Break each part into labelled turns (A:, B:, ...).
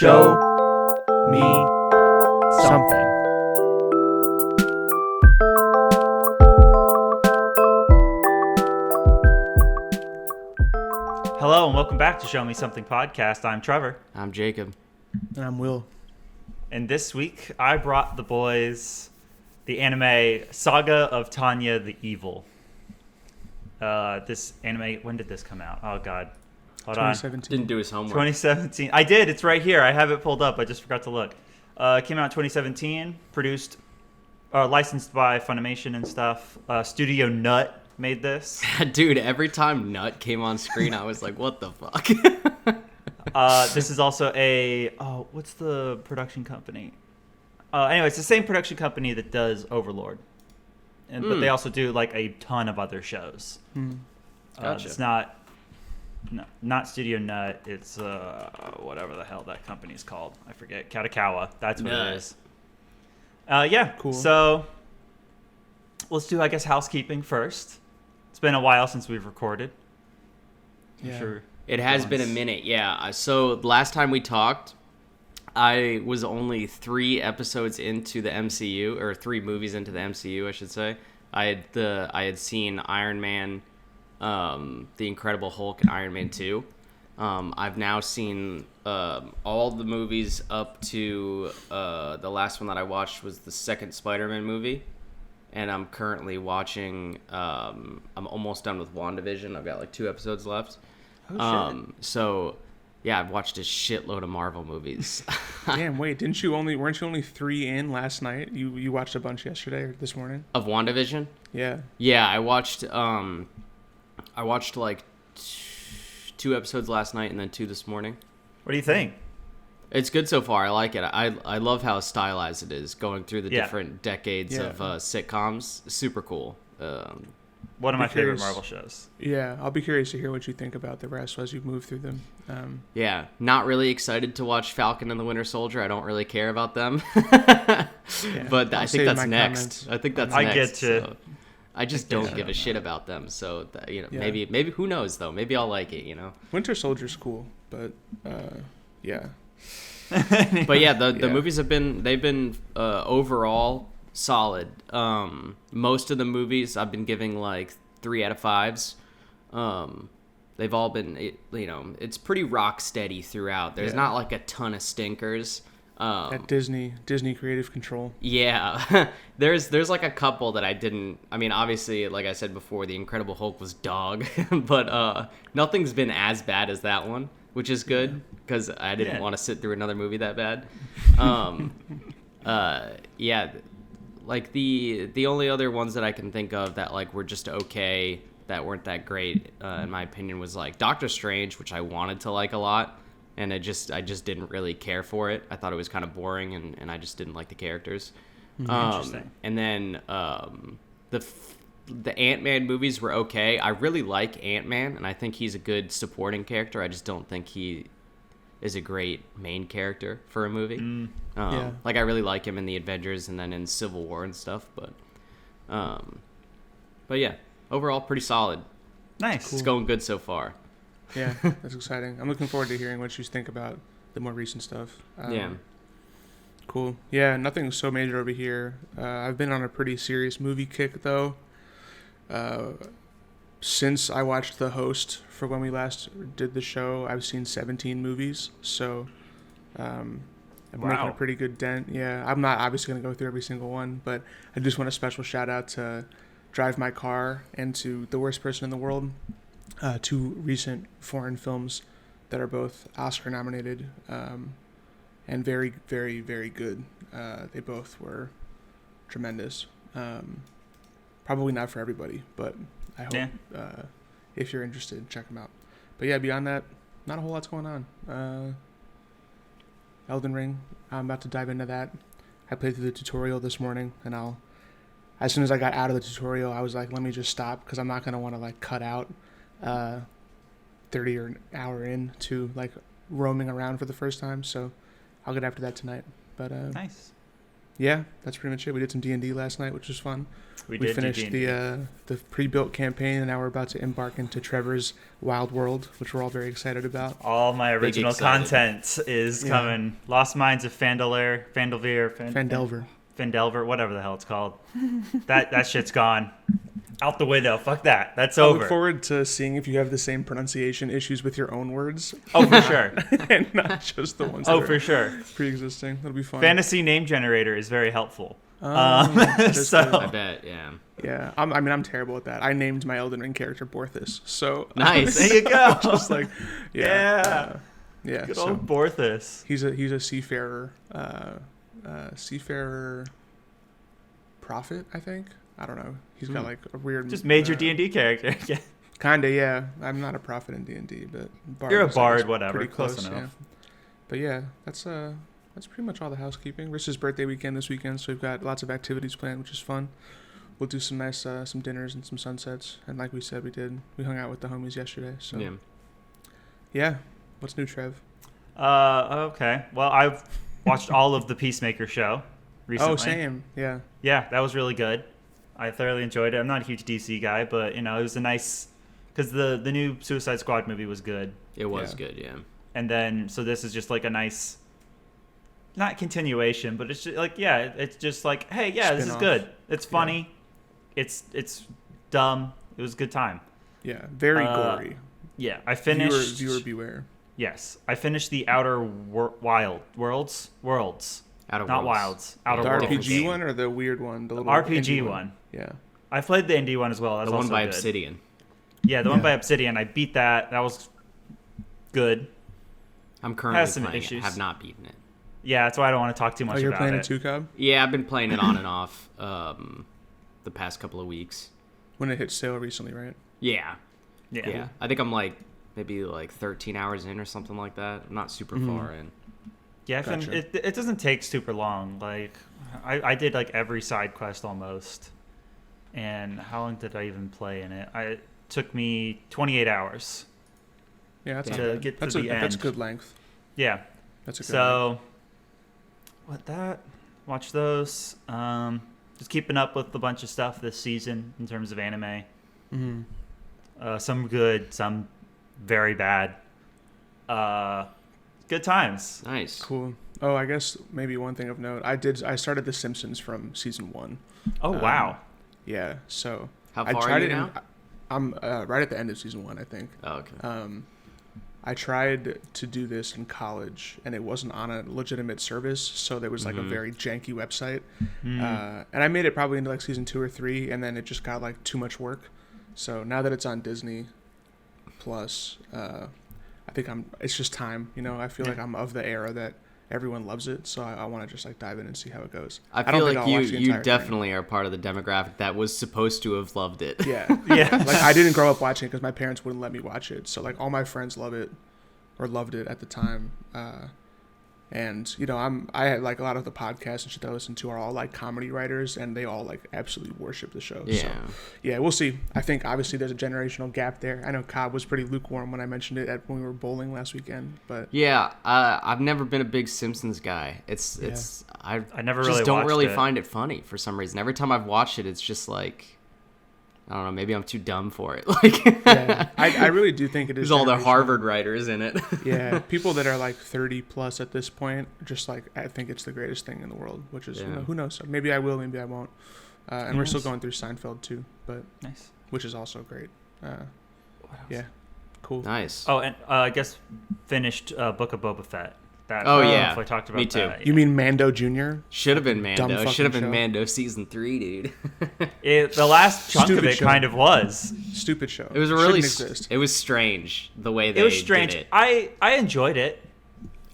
A: Show me something. Hello and welcome back to Show Me Something Podcast. I'm Trevor.
B: I'm Jacob.
C: And I'm Will.
A: And this week I brought the boys the anime Saga of Tanya the Evil. This anime, when did this come out? Oh God. Hold
C: 2017.
B: Didn't do his homework.
A: 2017. I did. It's right here. I have it pulled up. I just forgot to look. It came out in 2017. Produced, licensed by Funimation and stuff. Studio Nut made this.
B: Dude, every time Nut came on screen, I was like, what the fuck?
A: This is also what's the production company? Anyway, it's the same production company that does Overlord. But they also do like a ton of other shows.
B: Gotcha.
A: It's not Studio Nut. It's whatever the hell that company's called. I forget. Katakawa. That's what it is. Yeah.
C: Cool.
A: So let's do, I guess, housekeeping first. It's been a while since we've recorded. I'm sure
B: It has been a minute, yeah. So last time we talked, I was only 3 episodes into the MCU, or 3 movies into the MCU, I should say. I had seen Iron Man, The Incredible Hulk, and Iron Man 2. I've now seen all the movies up to the last one that I watched was the second Spider-Man movie. And I'm currently watching, I'm almost done with WandaVision. I've got like 2 episodes left.
A: Oh, shit.
B: So, yeah, I've watched a shitload of Marvel movies.
C: Damn, wait, weren't you only 3 in last night? You watched a bunch yesterday or this morning?
B: Of WandaVision?
C: Yeah.
B: Yeah, I watched like 2 episodes last night and then 2 this morning.
A: What do you think?
B: It's good so far. I like it. I love how stylized it is, going through the different decades of sitcoms. Super cool.
A: One of my favorite Marvel shows.
C: Yeah, I'll be curious to hear what you think about the rest as you move through them.
B: Yeah, not really excited to watch Falcon and the Winter Soldier. I don't really care about them. But I think that's next. I think that's next.
A: I get you.
B: So I just don't give a shit about them. So, maybe who knows, though? Maybe I'll like it,
C: Winter Soldier's cool, but yeah.
B: But yeah, the movies they've been overall solid. Most of the movies I've been giving like 3 out of 5s. They've all been, it's pretty rock steady throughout. There's not like a ton of stinkers.
C: At Disney creative control.
B: Yeah, there's like a couple that I didn't. I mean, obviously, like I said before, The Incredible Hulk was dog, but nothing's been as bad as that one, which is good because I didn't want to sit through another movie that bad. Yeah, like the only other ones that I can think of that like were just okay, that weren't that great, in my opinion, was like Doctor Strange, which I wanted to like a lot. And I just didn't really care for it. I thought it was kind of boring, and I just didn't like the characters.
A: Interesting.
B: And then the Ant-Man movies were okay. I really like Ant-Man, and I think he's a good supporting character. I just don't think he is a great main character for a movie. Like I really like him in the Avengers and then in Civil War and stuff. But yeah, overall pretty solid.
A: Nice.
B: It's going good so far.
C: Yeah, that's exciting. I'm looking forward to hearing what you think about the more recent stuff.
B: Yeah.
C: Cool. Yeah, nothing so major over here. I've been on a pretty serious movie kick, though. Since I watched The Host for when we last did the show, I've seen 17 movies. So I'm making a pretty good dent. Yeah, I'm not obviously going to go through every single one, but I just want a special shout out to Drive My Car and to The Worst Person in the World. 2 recent foreign films that are both Oscar nominated and very, very, very good. They both were tremendous. Probably not for everybody, but I hope if you're interested, check them out. But yeah, beyond that, not a whole lot's going on. Elden Ring, I'm about to dive into that. I played through the tutorial this morning, and as soon as I got out of the tutorial, I was like, let me just stop, because I'm not going to want to like cut out 30 or an hour in to like roaming around for the first time, so I'll get after that tonight. But
A: nice.
C: Yeah, that's pretty much it. We did some D&D last night, which was fun. We
A: did
C: finished
A: D&D.
C: the pre-built campaign, and now we're about to embark into Trevor's Wild World, which we're all very excited about.
A: All my original
B: excited.
A: content is coming. Lost Mines of Phandelver, whatever the hell it's called. that shit's gone. Out the window. Fuck that. That's
C: I
A: over.
C: look forward to seeing if you have the same pronunciation issues with your own words.
A: Oh, for sure.
C: And not just the ones
A: Oh,
C: that
A: for
C: are
A: sure.
C: pre-existing. That'll be fun.
A: Fantasy name generator is very helpful.
C: That's
A: So-
C: good.
B: I bet, yeah.
C: Yeah, I'm terrible at that. I named my Elden Ring character Borthus, so
B: Nice.
A: There you go.
C: just like
A: Yeah.
C: yeah.
A: Good
C: So
A: old Borthus.
C: he's a seafarer, prophet, I think. I don't know. He's got like a weird.
A: Just major D&D character. Yeah.
C: Kinda, yeah. I'm not a prophet in D&D, but bard
A: You're a
C: is, I
A: bard,
C: guess,
A: whatever.
C: pretty
A: Close
C: close,
A: enough.
C: yeah. But yeah, that's pretty much all the housekeeping. Rich's birthday weekend this weekend, so we've got lots of activities planned, which is fun. We'll do some nice some dinners and some sunsets, and like we said, we hung out with the homies yesterday. So yeah. What's new, Trev?
A: Okay. Well, I've watched all of the Peacemaker show recently.
C: Oh, same. Yeah.
A: Yeah, that was really good. I thoroughly enjoyed it. I'm not a huge DC guy, but it was a nice because the new Suicide Squad movie was good,
B: It was
C: Yeah.
B: good, yeah.
A: and then so this is just like a nice, not continuation, but it's just like it's just like hey this is
C: Spin-off.
A: good. It's funny, it's dumb. It was a good time.
C: Yeah. Very gory.
A: Yeah, I finished.
C: Viewer beware.
A: Yes, I finished the Outer Worlds.
B: Outer
A: Not
B: Worlds.
A: Wilds. Outer
C: The
A: Worlds.
C: RPG one or the weird one? The little
A: RPG
C: indie
A: one.
C: Yeah.
A: I played the indie one as well. That's
B: The one
A: also
B: by
A: good.
B: Obsidian.
A: Yeah, the one
C: Yeah.
A: by Obsidian. I beat that. That was good.
B: I'm currently
A: Has some
B: playing
A: issues.
B: it. Have not beaten it.
A: Yeah, that's why I don't want to talk too much
C: Oh, you're
A: about
C: playing
A: it.
C: it too, Cobb?
B: Yeah, I've been playing it on and off the past couple of weeks.
C: When it hit sale recently, right?
B: Yeah.
A: Yeah.
B: Yeah. I think I'm maybe 13 hours in or something like that. I'm not super far in.
A: Yeah,
C: Gotcha.
A: it doesn't take super long. Like, I did like every side quest almost. And how long did I even play in it? It took me 28 hours.
C: Yeah, that's
A: To
C: not bad.
A: get to
C: That's
A: the
C: that's
A: end.
C: good length.
A: Yeah.
C: That's a good length.
A: So, watch those. Just keeping up with a bunch of stuff this season in terms of anime.
C: Mm-hmm.
A: Some good, some very bad. Good times.
B: Nice.
C: Cool. Oh, I guess maybe one thing of note. I started The Simpsons from season 1.
A: Oh, wow.
C: Yeah, so
B: How
C: I
B: far
C: tried
B: are you
C: it.
B: now?
C: I'm right at the end of season 1, I think.
B: Oh, okay.
C: I tried to do this in college, and it wasn't on a legitimate service, so there was like a very janky website. And I made it probably into like season 2 or 3, and then it just got like too much work. So now that it's on Disney Plus, I think it's just time. I feel like I'm of the era that everyone loves it, so I want to just like dive in and see how it goes.
B: I
C: don't
B: feel
C: think
B: like
C: I'll watch the
B: you
C: entire thing.
B: definitely are part of the demographic that was supposed to have loved it.
C: Yeah.
A: Yeah.
C: Like I didn't grow up watching it because my parents wouldn't let me watch it. So like all my friends love it or loved it at the time. And I had like a lot of the podcasts and shit that I listen to are all like comedy writers, and they all like absolutely worship the show.
B: Yeah.
C: So yeah, we'll see. I think obviously there's a generational gap there. I know Cobb was pretty lukewarm when I mentioned it when we were bowling last weekend, but
B: Yeah, I've never been a big Simpsons guy. I
A: never
B: just
A: really
B: don't
A: watched
B: really
A: it.
B: find it funny for some reason. Every time I've watched it, it's just like, I don't know, maybe I'm too dumb for it. Like,
C: yeah, I really do think it is.
B: there's all the
C: generational.
B: Harvard writers in it.
C: Yeah, people that are like 30 plus at this point, just like I think it's the greatest thing in the world, which is
B: Yeah.
C: who knows? Maybe I will, maybe I won't. And we're still
A: knows?
C: going through Seinfeld too, but
A: Nice.
C: which is also great.
A: What else?
C: Yeah, cool.
B: Nice.
A: Oh, and I guess finished Book of Boba Fett. That,
B: Oh,
A: I don't know
B: yeah.
A: if I talked about
B: Me too.
A: that.
C: You mean Mando Jr.?
B: Should have been
C: Dumb
B: Mando.
C: fucking
B: Should have been
C: show.
B: Mando season 3, dude.
A: The last chunk
C: Stupid
A: of it
C: show.
A: kind of was.
C: Stupid show.
B: It was really
C: Shouldn't exist.
B: it was strange the way they
A: It was strange.
B: did it.
A: I enjoyed it.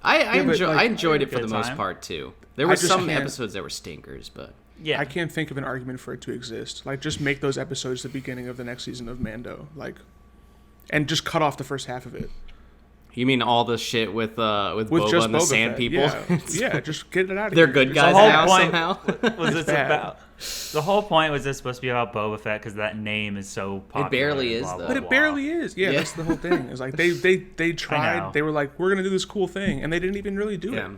B: I
C: but, like,
B: I enjoyed
A: I
B: it
A: had a
B: for the
A: good
B: most
A: time.
B: part too. There
C: I
B: were
C: just
B: some
C: can't-
B: episodes that were stinkers, but
A: Yeah.
C: I can't think of an argument for it to exist. Like, just make those episodes the beginning of the next season of Mando, like, and just cut off the first half of it.
B: you mean all the shit with
C: With
B: Boba
C: just
B: and the
C: Boba
B: Sand
C: Fett.
B: people?
C: Yeah, just get it out of
B: They're
C: here.
B: good
C: It's
B: guys
A: whole
B: now
A: point-
B: somehow.
A: was this
C: bad.
A: about? The whole point was this supposed to be about Boba Fett because that name is so popular.
B: barely
A: and
B: is,
A: blah,
B: though.
A: blah,
C: But it
A: blah.
C: barely is. Yeah,
B: Yeah.
C: that's the whole thing. It's like they
A: know.
C: tried. They were like, we're gonna do this cool thing, and they didn't even really do
B: Yeah.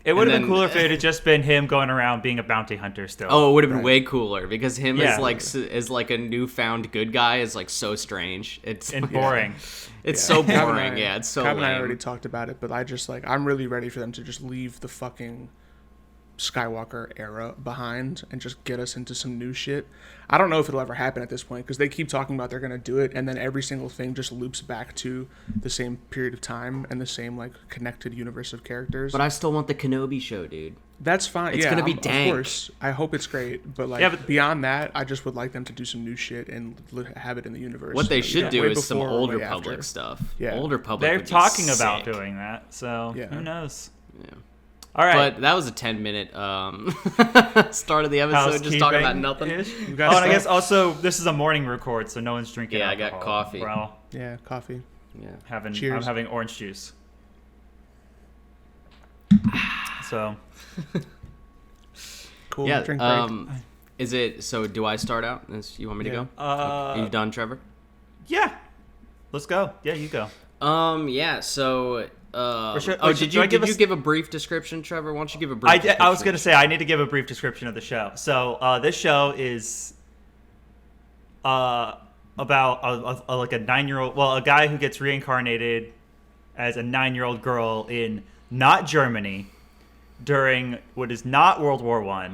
C: it.
A: It would have been cooler if it had just been him going around being a bounty hunter still.
B: Oh, it would have been way cooler because him as like a newfound good guy is like so strange. It's
A: boring.
B: It's so boring. It's so
C: Kevin
B: lame.
C: and I already talked about it, but I just I'm really ready for them to just leave the fucking Skywalker era behind and just get us into some new shit. I don't know if it'll ever happen at this point because they keep talking about they're going to do it, and then every single thing just loops back to the same period of time and the same like connected universe of characters.
B: But I still want the Kenobi show, dude.
C: That's fine.
B: It's gonna be dank.
C: Of course, I hope it's great. But beyond that, I just would like them to do some new shit and have it in the universe.
B: What they should do is some
C: before or
B: Old
C: way
B: Republic
C: after.
B: stuff.
C: Yeah.
B: Old Republic.
A: They're
B: would be
A: talking about
B: sick.
A: doing that, so who knows?
B: Yeah.
A: All right.
B: But that was a 10-minute start of the episode, just talking about nothing.
A: And I guess also this is a morning record, so no one's drinking alcohol.
B: I got coffee.
A: Well,
C: yeah, coffee.
B: Yeah.
C: Cheers.
A: I'm having orange juice. So.
C: Cool.
B: Yeah.
C: Drink break.
B: Is it so? Do I start out? You want me to go? Are you done, Trevor?
A: Yeah. Let's go. Yeah, you go.
B: Yeah. So. Did you give a brief description, Trevor? Why don't you give a brief description?
A: I was going to say I need to give a brief description of the show. So this show is about like a 9-year-old, a guy who gets reincarnated as a 9-year-old girl in not Germany during what is not World War I,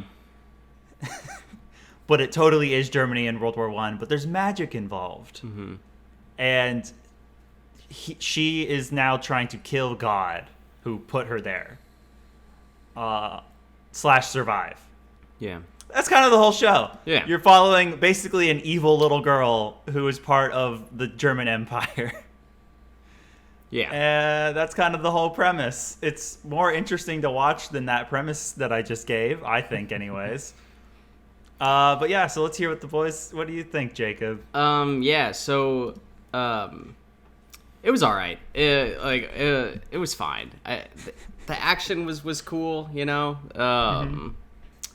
A: but it totally is Germany in World War I. But there's magic involved, and she is now trying to kill God, who put her there, / survive.
B: Yeah.
A: That's kind of the whole show.
B: Yeah.
A: You're following basically an evil little girl who is part of the German Empire.
B: Yeah.
A: And that's kind of the whole premise. It's more interesting to watch than that premise that I just gave, I think, anyways. But yeah, so let's hear what the boys. What do you think, Jacob?
B: Yeah. So, it was all right. It was fine. The action was cool. You know.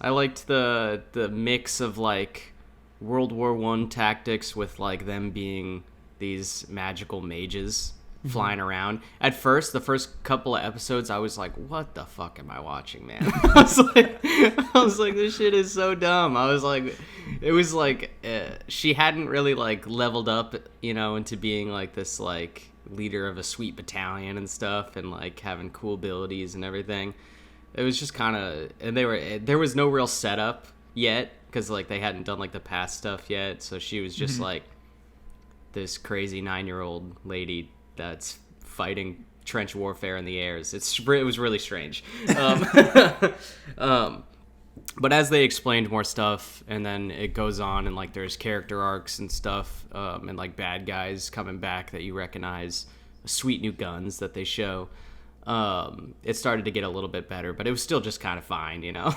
B: I liked the mix of like World War I tactics with like them being these magical mages flying around. At first, the first couple of episodes, I was like, "What the fuck am I watching, man?" I was like, "This shit is so dumb." I was like, it was like she hadn't really like leveled up, you know, into being like this like leader of a sweet battalion and stuff, and like having cool abilities and everything. It was just kind of, and there was no real setup yet because like they hadn't done like the past stuff yet. So she was just like this crazy 9-year-old lady that's fighting trench warfare in the airs. It was really strange. But as they explained more stuff, and then it goes on, and like there's character arcs and stuff, and like bad guys coming back that you recognize, sweet new guns that they show. It started to get a little bit better, but it was still just kind of fine, you know.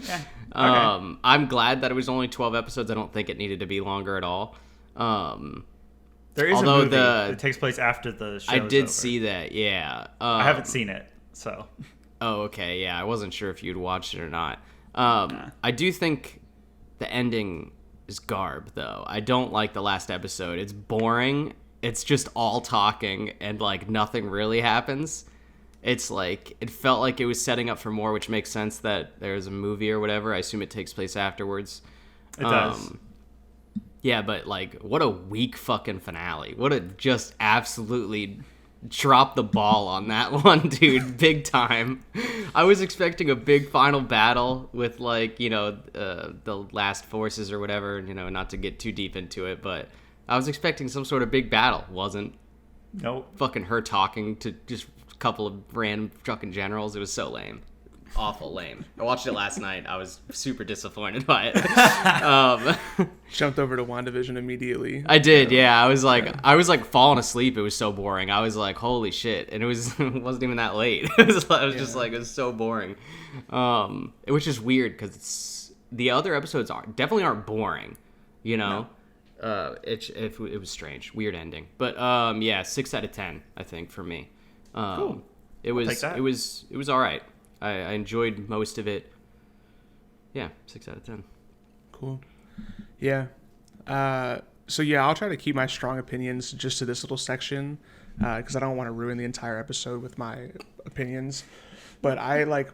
A: Yeah. Okay.
B: I'm glad that it was only 12 episodes. I don't think it needed to be longer at all.
A: There is a movie that takes place after the show.
B: I did see that, yeah.
A: I haven't seen it, so.
B: Oh, okay, yeah. I wasn't sure if you'd watched it or not. I do think the ending is garb, though. I don't like the last episode. It's boring. It's just all talking, and like nothing really happens. It's like, it felt like it was setting up for more, which makes sense that there's a movie or whatever. I assume it takes place afterwards.
A: It does.
B: Yeah, but like, what a weak fucking finale. What a just absolutely drop the ball on that one, dude. Big time. I was expecting a big final battle with like, you know, the last forces or whatever, you know, not to get too deep into it, but I was expecting some sort of big battle. Wasn't.
A: Nope.
B: Fucking her talking to just a couple of random fucking generals. It was so lame. Awful lame. I watched it last night. I was super disappointed by it.
C: Jumped over to WandaVision immediately.
B: I did, yeah. I was like falling asleep. It was so boring. I was like, holy shit. And it wasn't even that late. It was just like, it was so boring. Which is weird because the other episodes definitely aren't boring, you know? No. It was strange. Weird ending. But yeah, 6 out of 10, I think, for me.
A: Cool.
B: It was all right. I enjoyed most of it. Yeah, 6 out of 10.
C: Cool. Yeah. So yeah, I'll try to keep my strong opinions just to this little section because I don't want to ruin the entire episode with my opinions. But I like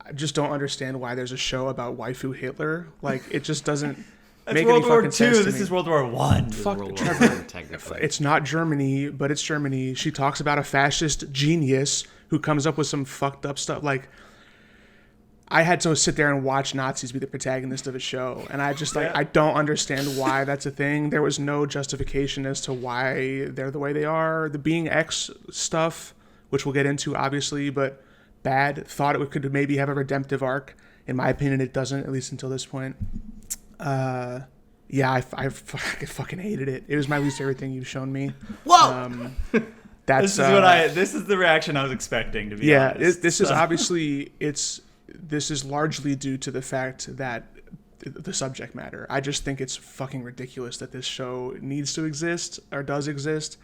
C: I just don't understand why there's a show about waifu Hitler. Like, it just doesn't
A: That's
C: make
A: World
C: any
A: War
C: fucking sense
A: II.
C: to
A: This
C: me.
A: is World War One.
C: Fuck
B: World
C: Trevor.
B: War II, technically.
C: It's not Germany, but it's Germany. She talks about a fascist genius who comes up with some fucked up stuff. Like, I had to sit there and watch Nazis be the protagonist of a show, and I just I don't understand why that's a thing. There was no justification as to why they're the way they are. The being X stuff, which we'll get into obviously, but bad. Thought it could maybe have a redemptive arc. In my opinion, it doesn't, at least until this point. Yeah, I fucking hated it. It was my least favorite thing you've shown me.
B: Whoa!
C: That's
A: This is the reaction I was expecting, to be honest.
C: This is obviously this is largely due to the fact that the subject matter. I just think it's fucking ridiculous that this show needs to exist or does exist.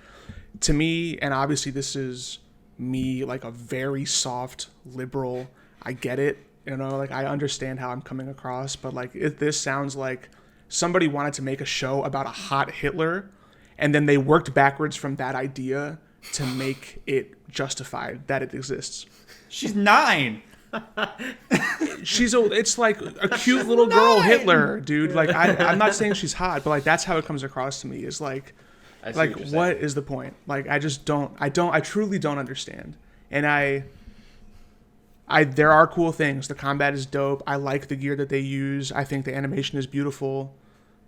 C: To me, and obviously this is me, like a very soft liberal. I get it, you know, like I understand how I'm coming across, but like this sounds like somebody wanted to make a show about a hot Hitler, and then they worked backwards from that idea to make it justified that it exists.
A: She's 9.
C: It's like a cute little girl Hitler, dude. Like I'm not saying she's hot, but like that's how it comes across to me. Is like what is the point? Like I truly don't understand. And there are cool things. The combat is dope. I like the gear that they use. I think the animation is beautiful.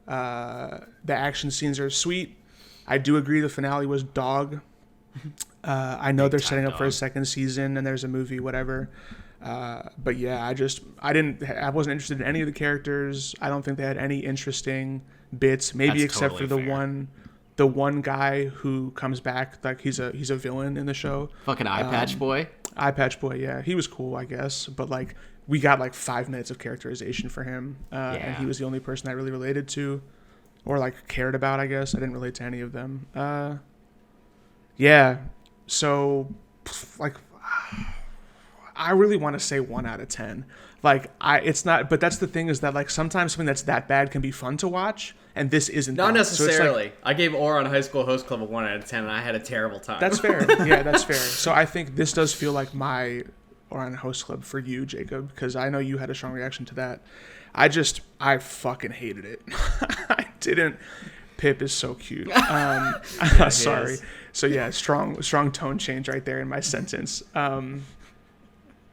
C: The action scenes are sweet. I do agree the finale was dog. I know they're setting up for a second season and there's a movie, whatever. But yeah, I wasn't interested in any of the characters. I don't think they had any interesting bits, maybe
B: That's
C: except
B: totally
C: for
B: fair.
C: the one guy who comes back, like he's a villain in the show.
B: Fucking eye patch boy.
C: Eye patch boy, yeah, he was cool, I guess. But like, we got like 5 minutes of characterization for him, and he was the only person I really related to, or like cared about. I guess I didn't relate to any of them. Yeah, so like, I really want to say 1 out of 10. Like it's not, but that's the thing is that like sometimes something that's that bad can be fun to watch, and this isn't.
D: Not
C: that.
D: necessarily.
C: So
D: I gave Oron High School Host Club a 1 out of 10, and I had a terrible time.
C: that's fair. Yeah, that's fair. So I think this does feel like my Oron Host Club for you, Jacob, because I know you had a strong reaction to that. I fucking hated it. I didn't. Pip is so cute. Sorry. So yeah, strong tone change right there in my sentence.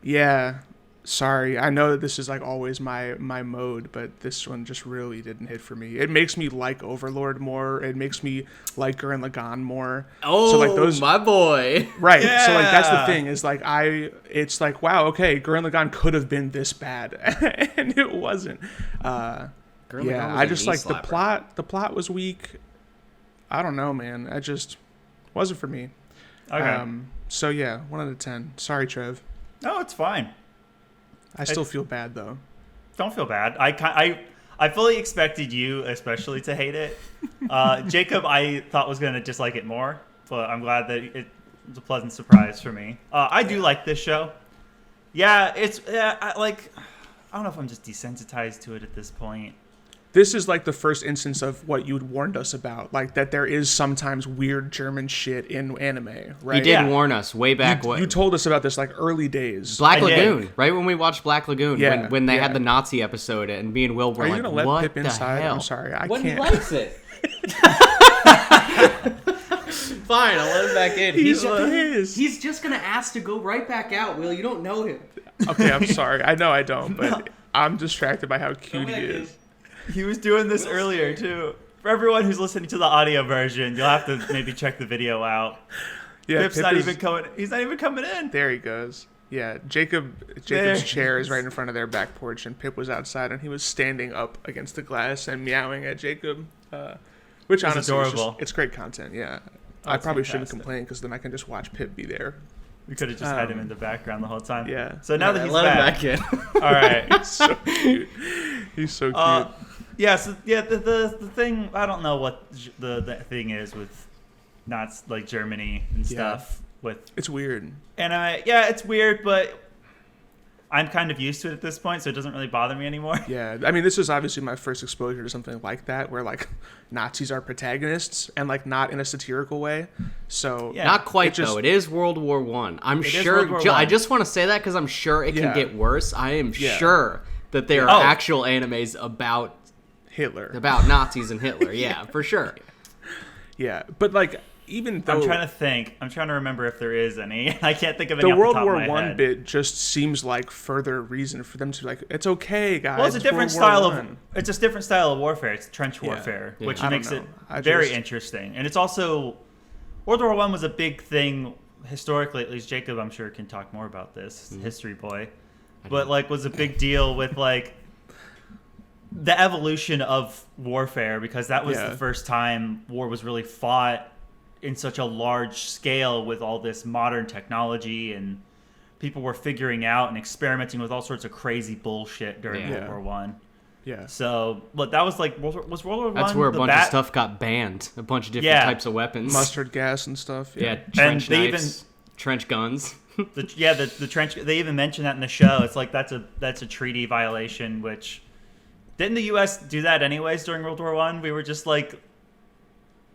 C: Yeah, sorry. I know that this is like always my mode, but this one just really didn't hit for me. It makes me like Overlord more. It makes me like Gurren Lagann more.
D: Oh,
C: so like those,
D: my boy.
C: right. Yeah. So like that's the
A: Yeah.
C: thing is like it's like, wow, okay, Gurren Lagann could have been this bad, and it wasn't.
D: Gurren Lagann
C: Yeah,
D: was
C: I
D: a
C: just
D: knee
C: like the
D: slapper.
C: plot. The plot was weak. I don't know, man. I just wasn't for me.
A: Okay.
C: So yeah, 1 out of 10. Sorry, Trev.
A: No, it's fine.
C: I still feel bad though.
A: Don't feel bad. I fully expected you, especially, to hate it. Jacob, I thought was going to dislike it more, but I'm glad that it was a pleasant surprise for me. I do like this show. Yeah, I don't know if I'm just desensitized to it at this point.
C: This is like the first instance of what you warned us about, like that there is sometimes weird German shit in anime, right?
B: He did
A: Yeah.
B: warn us way back
C: You told us about this like early days.
B: Black
A: I did.
B: Lagoon, right when we watched Black Lagoon,
C: Yeah,
B: when they
C: yeah.
B: had the Nazi episode, and me and Will were
C: Are you
B: like,
C: gonna let
B: "What
C: Pip
B: the
C: inside?
B: hell?"
C: I'm sorry, I
D: When he
C: can't.
D: likes it. Fine, I'll let him back in.
B: He's just gonna ask to go right back out. Will, you don't know him.
C: Okay, I'm sorry. I know I don't, but I'm distracted by how cute he is.
A: He was doing this earlier, too. For everyone who's listening to the audio version, you'll have to maybe check the video out.
C: Yeah,
A: Pip's
C: Pip
A: not
C: is-
A: even coming. He's not even coming in.
C: There he goes. Yeah, Jacob's
A: There
C: chair
A: he
C: is
A: is.
C: right in front of their back porch, and Pip was outside, and he was standing up against the glass and meowing at Jacob, which
A: was
C: honestly is
A: adorable.
C: it's great content. Yeah, I
A: That's
C: probably shouldn't
A: fantastic.
C: complain because then I can just watch Pip be there.
A: We could have just had him in the background the whole time.
C: Yeah.
A: So now that
D: Yeah,
A: he's
D: let
A: back,
D: him back in.
A: all right.
C: He's so cute. He's so cute.
A: Yeah. So yeah, the thing. I don't know what the thing is with not like Germany and
C: Yeah.
A: stuff with
C: It's weird.
A: anime. Yeah, it's weird, but I'm kind of used to it at this point, so it doesn't really bother me anymore.
C: Yeah, I mean, this is obviously my first exposure to something like that, where like Nazis are protagonists and like not in a satirical way. So
A: Yeah.
B: Not quite though. It is World War One. I'm sure.
A: World War
B: I
A: I.
B: just want to say that because I'm sure it can
C: Yeah.
B: get worse. I am
C: Yeah.
B: sure that there are actual animes about
C: Hitler.
B: Nazis and Hitler. Yeah, for sure.
C: Yeah, but like even though
A: I'm trying to remember if there is any. I can't think of any
C: the
A: off
C: World
A: the top
C: War
A: of my
C: One
A: head.
C: bit just seems like further reason for them to like, it's okay, guys.
A: Well, it's a different
C: World War
A: style
C: One.
A: of it's a different style of warfare. It's trench warfare,
B: Yeah.
A: which
C: I don't
A: makes it
C: know.
A: very interesting. And it's also World War One was a big thing historically. At least Jacob, I'm sure, can talk more about this. History boy, but like was a big deal with like the evolution of warfare because that was the first time war was really fought in such a large scale with all this modern technology, and people were figuring out and experimenting with all sorts of crazy bullshit during World War One.
C: Yeah.
A: So, but that was like was World War One.
B: That's where a bunch of stuff got banned. A bunch of different types of weapons.
C: Mustard gas and stuff.
B: Yeah,
C: Yeah.
B: trench
A: they
B: knives, trench guns.
A: the trench. They even mentioned that in the show. It's like that's a treaty violation. Which didn't the U.S. do that anyways during World War One? We were just like,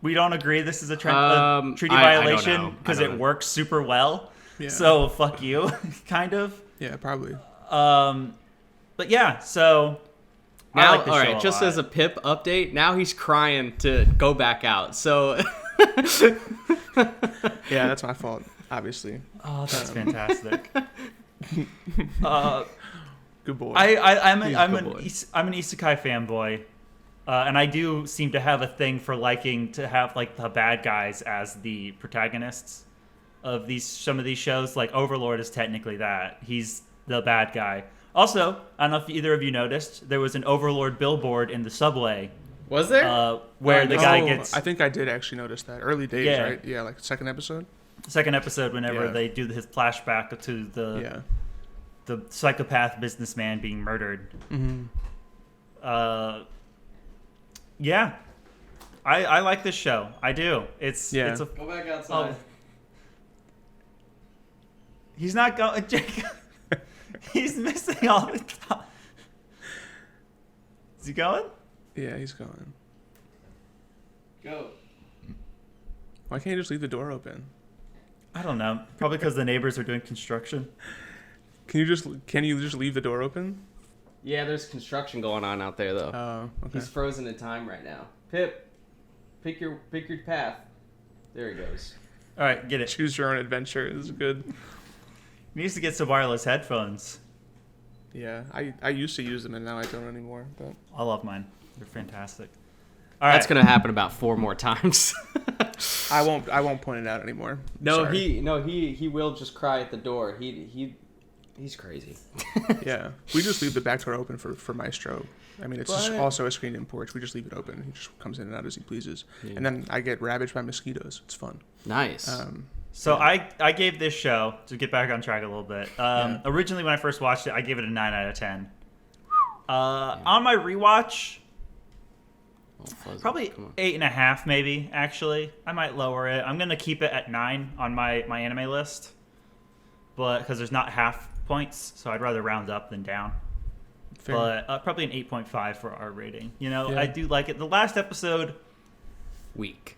A: we don't agree. This is a treaty
B: I don't
A: violation
B: know.
A: because it works super well.
C: Yeah.
A: So fuck you, kind of.
C: Yeah, probably.
A: But yeah, so I
B: Now,
A: like the
B: all
A: show
B: right,
A: a
B: just
A: lot.
B: as a Pip update, now he's crying to go back out. So
C: Yeah, that's my fault, obviously.
A: Oh, that's fantastic.
C: Good boy.
A: I'm
B: He's
A: an
B: a good boy.
A: I'm an isekai fanboy, and I do seem to have a thing for liking to have like the bad guys as the protagonists of some of these shows. Like Overlord is technically that. He's the bad guy. Also, I don't know if either of you noticed, there was an Overlord billboard in the subway
B: was there?
A: where the guy
C: Oh,
A: gets
C: I think I did actually notice that. Early days,
A: Yeah.
C: right? Yeah, like second episode.
A: second episode whenever
C: Yeah.
A: they do his flashback to the psychopath businessman being murdered.
C: Mm-hmm.
A: Yeah, I like this show. I do. It's
C: Yeah.
A: it's a
B: Go back outside.
A: he's not going. Jacob. He's missing all the time. Is he going?
C: Yeah, he's going.
B: Go.
C: Why can't you just leave the door open?
A: I don't know. Probably because the neighbors are doing construction.
C: Can you just leave the door open?
B: Yeah, there's construction going on out there though.
C: Oh, okay.
B: He's frozen in time right now. Pip, pick your path. There he goes.
A: All right, get it.
C: Choose your own adventure. This is good.
A: He needs to get some wireless headphones.
C: Yeah, I used to use them and now I don't anymore. But
A: I love mine. They're fantastic. All right.
B: That's gonna happen about 4 more times.
C: I won't point it out anymore.
B: No,
C: Sorry.
B: he will just cry at the door. He's crazy.
C: Yeah, we just leave the back door open for Maestro. I mean, it's just
A: But-
C: also a screened-in porch. We just leave it open. He just comes in and out as he pleases. And then I get ravaged by mosquitoes. It's fun.
B: Nice.
A: So I gave this show, to get back on track a little bit. Originally, when I first watched it, I gave it a 9 out of 10. On my rewatch, probably 8.5 maybe, actually. I might lower it. I'm going to keep it at 9 on my anime list. But because there's not half points, so I'd rather round up than down.
C: Fair.
A: But probably an 8.5 for our rating. You know,
C: Yeah.
A: I do like it. The last episode,
B: Weak.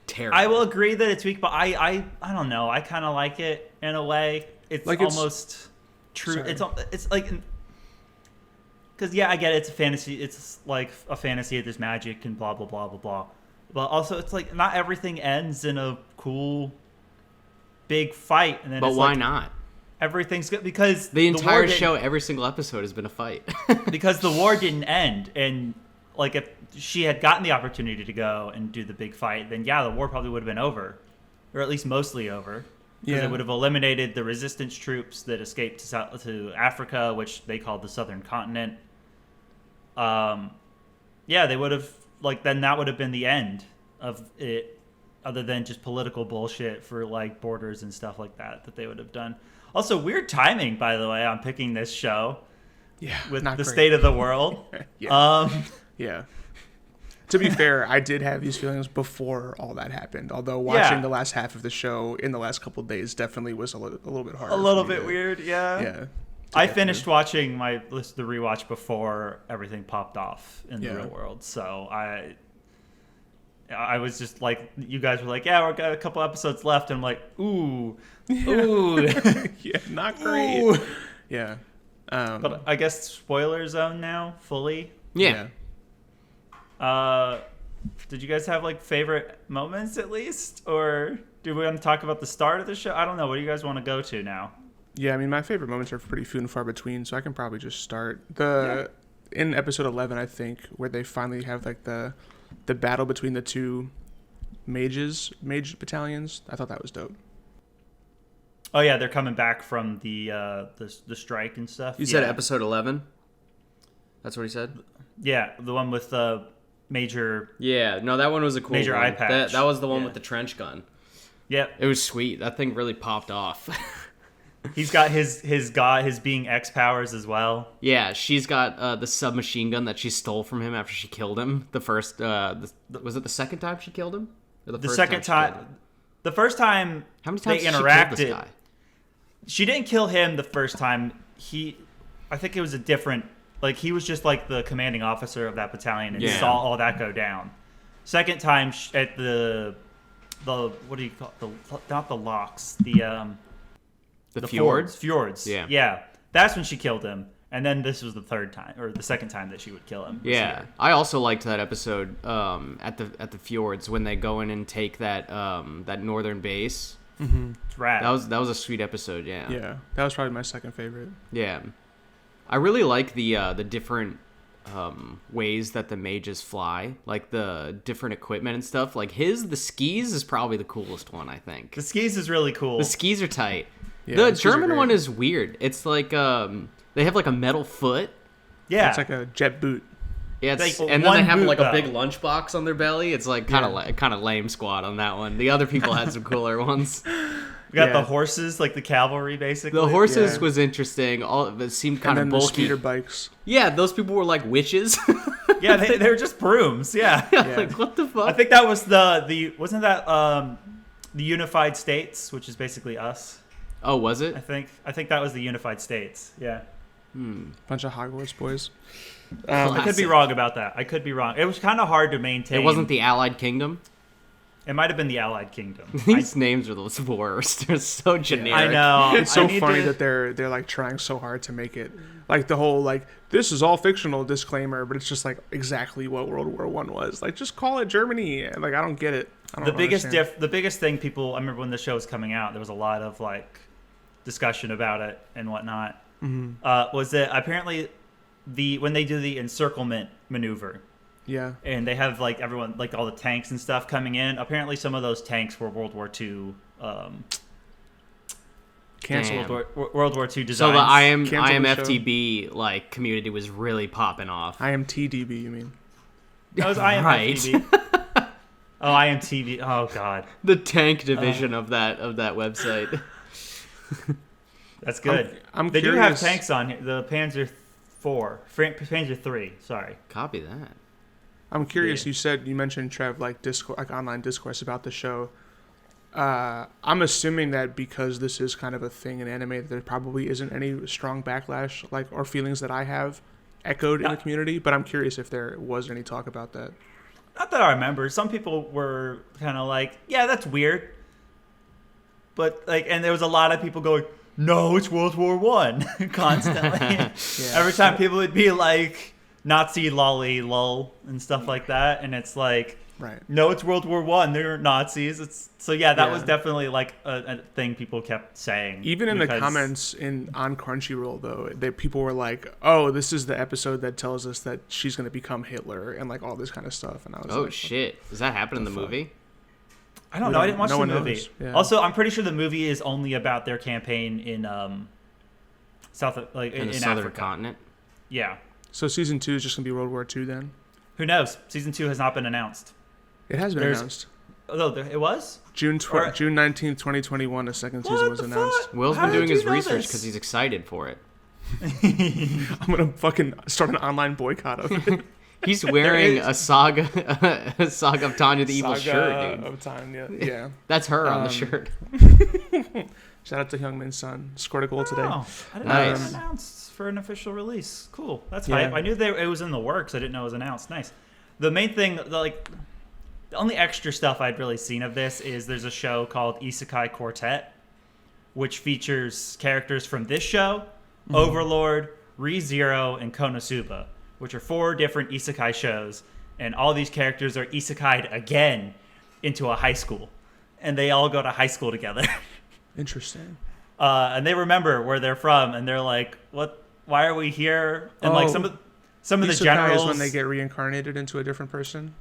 B: Terrible.
A: I will agree that it's weak, but I don't know. I kind of like it in a way. It's
C: Like it's-
A: almost true.
C: Sorry.
A: It's like, because yeah, I get it. It's a fantasy. It's like a fantasy. There's magic and blah blah blah blah blah. But also, it's like not everything ends in a cool, big fight. And then
B: But
A: it's
B: why
A: like,
B: not?
A: Everything's good because
B: The
A: war
B: entire
A: didn't-
B: show, every single episode has been a fight.
A: because the war didn't end, and like if she had gotten the opportunity to go and do the big fight, then yeah, the war probably would have been over, or at least mostly over, because
C: Yeah.
A: it would have eliminated the resistance troops that escaped to Africa, which they called the Southern Continent. Yeah, they would have then that would have been the end of it, other than just political bullshit for like borders and stuff like that they would have done. Also, weird timing, by the way, on picking this show.
C: Yeah,
A: With
C: not
A: the
C: great.
A: state of the world.
C: Yeah. Yeah. To be fair, I did have these feelings before all that happened. Although watching the last half of the show in the last couple of days definitely was a little bit harder.
A: A little
C: for me
A: bit
C: to-
A: weird, yeah.
C: Yeah.
A: I finished watching the rewatch before everything popped off in the real world, so I was just like, you guys were like, yeah, we've got a couple episodes left, and I'm like, ooh,
C: yeah, not great. Ooh. Yeah,
A: but I guess spoiler zone now fully.
B: Yeah.
A: Did you guys have like favorite moments at least, or do we want to talk about the start of the show? I don't know. What do you guys want to go to now?
C: Yeah, I mean, my favorite moments are pretty few and far between, so I can probably just start in episode 11, I think, where they finally have like the battle between the two mage battalions. I thought that was dope.
A: Oh yeah, they're coming back from the strike and stuff.
B: You said episode 11? That's what he said?
A: Yeah, the one with the major.
B: Yeah, no, that one was a cool
A: major
B: one.
A: eye patch.
B: That was the one with the trench gun.
A: Yep.
B: It was sweet. That thing really popped off.
A: He's got his being X powers as well.
B: Yeah, she's got the submachine gun that she stole from him after she killed him. The first, was it the second time she killed him? Or the second time.
A: The first time.
B: How many times
A: they
B: did
A: interacted?
B: She kill this guy?
A: She didn't kill him the first time. I think it was a different. Like he was just like the commanding officer of that battalion and saw all that go down. Second time at the what do you call not the locks, the
B: fjords?
A: Fjords. Yeah. That's when she killed him. And then this was the third time, or the second time that she would kill him.
B: Yeah. I also liked that episode at the fjords when they go in and take that northern base.
C: Mm-hmm.
A: It's rad.
B: That was a sweet episode, yeah.
C: Yeah, that was probably my second favorite.
B: Yeah. I really like the different ways that the mages fly, like the different equipment and stuff. Like the skis is probably the coolest one, I think.
A: The skis is really cool.
B: The skis are tight.
C: Yeah,
B: the German one is weird. It's like they have like a metal foot.
A: Yeah,
C: it's like a jet boot.
B: Yeah,
A: and
B: then they have
A: boot,
B: like a big lunchbox on their belly. It's like kind of lame squad on that one. The other people had some cooler ones.
A: We got the horses, like the cavalry, basically.
B: The horses was interesting. It seemed kind of bulky.
C: The scooter bikes.
B: Yeah, those people were like witches.
A: Yeah, they were just brooms. Yeah.
B: Like what the fuck?
A: I think that was the wasn't that the Unified States, which is basically us.
B: Oh, was it?
A: I think that was the Unified States. Yeah.
C: Bunch of Hogwarts boys.
A: I could be wrong about that. I could be wrong. It was kind of hard to maintain.
B: It wasn't the Allied Kingdom?
A: It might have been the Allied Kingdom.
B: These names are the worst. They're so generic.
A: I know.
C: It's so funny that they're like trying so hard to make it like the whole like this is all fictional disclaimer, but it's just like exactly what World War I was. Like just call it Germany. Like I don't get it.
A: The biggest thing people, I remember when the show was coming out, there was a lot of like discussion about it and whatnot.
C: Mm-hmm.
A: Was that apparently when they do the encirclement maneuver.
C: Yeah.
A: And they have like everyone, like all the tanks and stuff coming in. Apparently some of those tanks were World War II
C: canceled.
A: World War II designs.
B: So the IMFTB like community was really popping off.
C: IMTDB, you mean?
A: That was IMFTB. Right. Oh, IMTV. Oh God.
B: The tank division of that website.
A: That's good.
C: They
A: do have tanks on here. The Panzer III. Sorry.
B: Copy that.
C: I'm curious. Yeah. You mentioned Trev like online discourse about the show. I'm assuming that because this is kind of a thing in anime, that there probably isn't any strong backlash like or feelings that I have echoed in the community. But I'm curious if there was any talk about that.
A: Not that I remember. Some people were kind of like, "Yeah, that's weird," but like, and there was a lot of people going, "No, it's World War I," constantly. Every time people would be like, "Nazi lolly lol" and stuff like that, and it's like,
C: right?
A: No, it's World War I. They're Nazis. That was definitely like a thing people kept saying.
C: Even in the comments on Crunchyroll, though, people were like, "Oh, this is the episode that tells us that she's going to become Hitler," and like all this kind of stuff. And I was
B: "Oh shit, does that happen in the movie?"
A: I don't know. I didn't watch the movie.
C: Yeah.
A: Also, I'm pretty sure the movie is only about their campaign in
B: in the southern
A: Africa.
B: continent.
A: Yeah.
C: So season 2 is just gonna be World War II then?
A: Who knows? Season 2 has not been announced.
C: It has been announced.
A: Oh, it was?
C: June 19th, 2021. The second season was announced.
B: Will's been doing his research because he's excited for it.
C: I'm gonna fucking start an online boycott of it.
B: He's wearing a Saga of Tanya the Evil shirt, dude.
C: Of Tanya, yeah.
B: That's her on the shirt.
C: Shout out to Hyungmin's son. Scored a goal today.
A: Oh, I didn't know it was announced for an official release. Cool. That's hype. I knew it was in the works. I didn't know it was announced. Nice. The main thing, the only extra stuff I'd really seen of this is there's a show called Isakai Quartet, which features characters from this show, Overlord, ReZero, and Konosuba, which are 4 different isekai shows, and all these characters are isekai'd again into a high school, and they all go to high school together.
C: Interesting.
A: And they remember where they're from, and they're like, "What? Why are we here?" And some of the generals
C: is when they get reincarnated into a different person.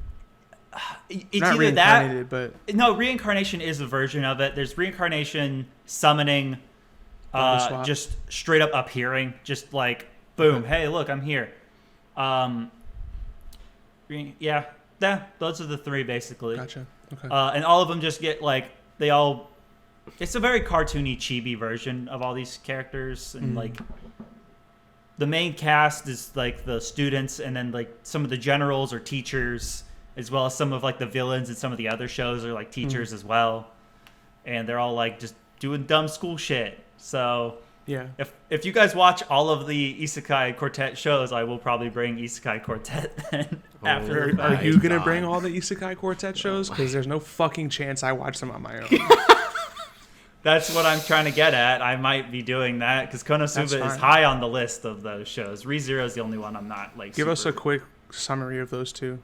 A: It's
C: not
A: either that,
C: but
A: no, reincarnation is a version of it. There's reincarnation, summoning, just straight up appearing, just like boom, hey, look, I'm here. Yeah, those are the 3 basically.
C: Gotcha. Okay.
A: And all of them just get it's a very cartoony, chibi version of all these characters, and the main cast is like the students, and then like some of the generals or teachers, as well as some of like the villains in some of the other shows are like teachers as well, and they're all like just doing dumb school shit. So
C: yeah,
A: if you guys watch all of the Isakai Quartet shows, I will probably bring Isakai Quartet then. After
C: are you gonna bring all the Isakai Quartet shows? Because there's no fucking chance I watch them on my own.
A: That's what I'm trying to get at. I might be doing that because Konosuba is high on the list of those shows. ReZero is the only one I'm not like.
C: Give us a quick summary of those 2.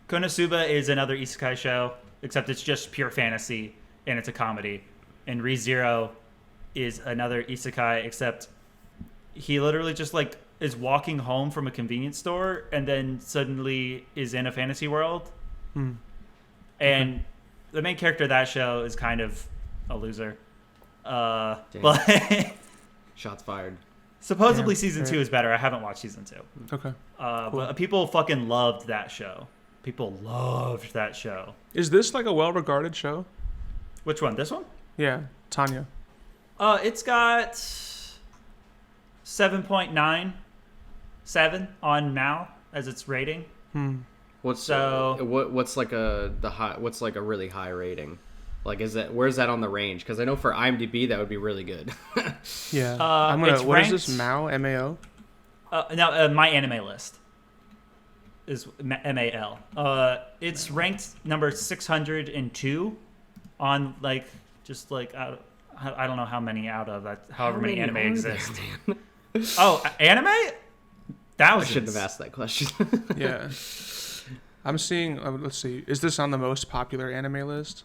A: Konosuba is another isekai show, except it's just pure fantasy and it's a comedy. And ReZero is another isekai, except he literally just like is walking home from a convenience store and then suddenly is in a fantasy world. And the main character of that show is kind of a loser. But
B: shots fired.
A: Supposedly season 2 is better. I haven't watched season 2.
C: Okay.
A: Cool. But people fucking loved that show. People loved that show.
C: Is this like a well-regarded show?
A: Which one? This one?
C: Yeah, Tanya.
A: It's got 7.97 on now as its rating.
B: What's like a really high rating? Like, where's that on the range? Because I know for IMDb that would be really good.
C: Yeah. What is this? MAO? M-A-O?
A: No, my anime list is MAL. It's ranked number 602 on I don't know how many out of that. However many anime exist. Oh, anime? Thousands.
B: I shouldn't have asked that question.
C: Yeah. I'm seeing. Let's see. Is this on the most popular anime list?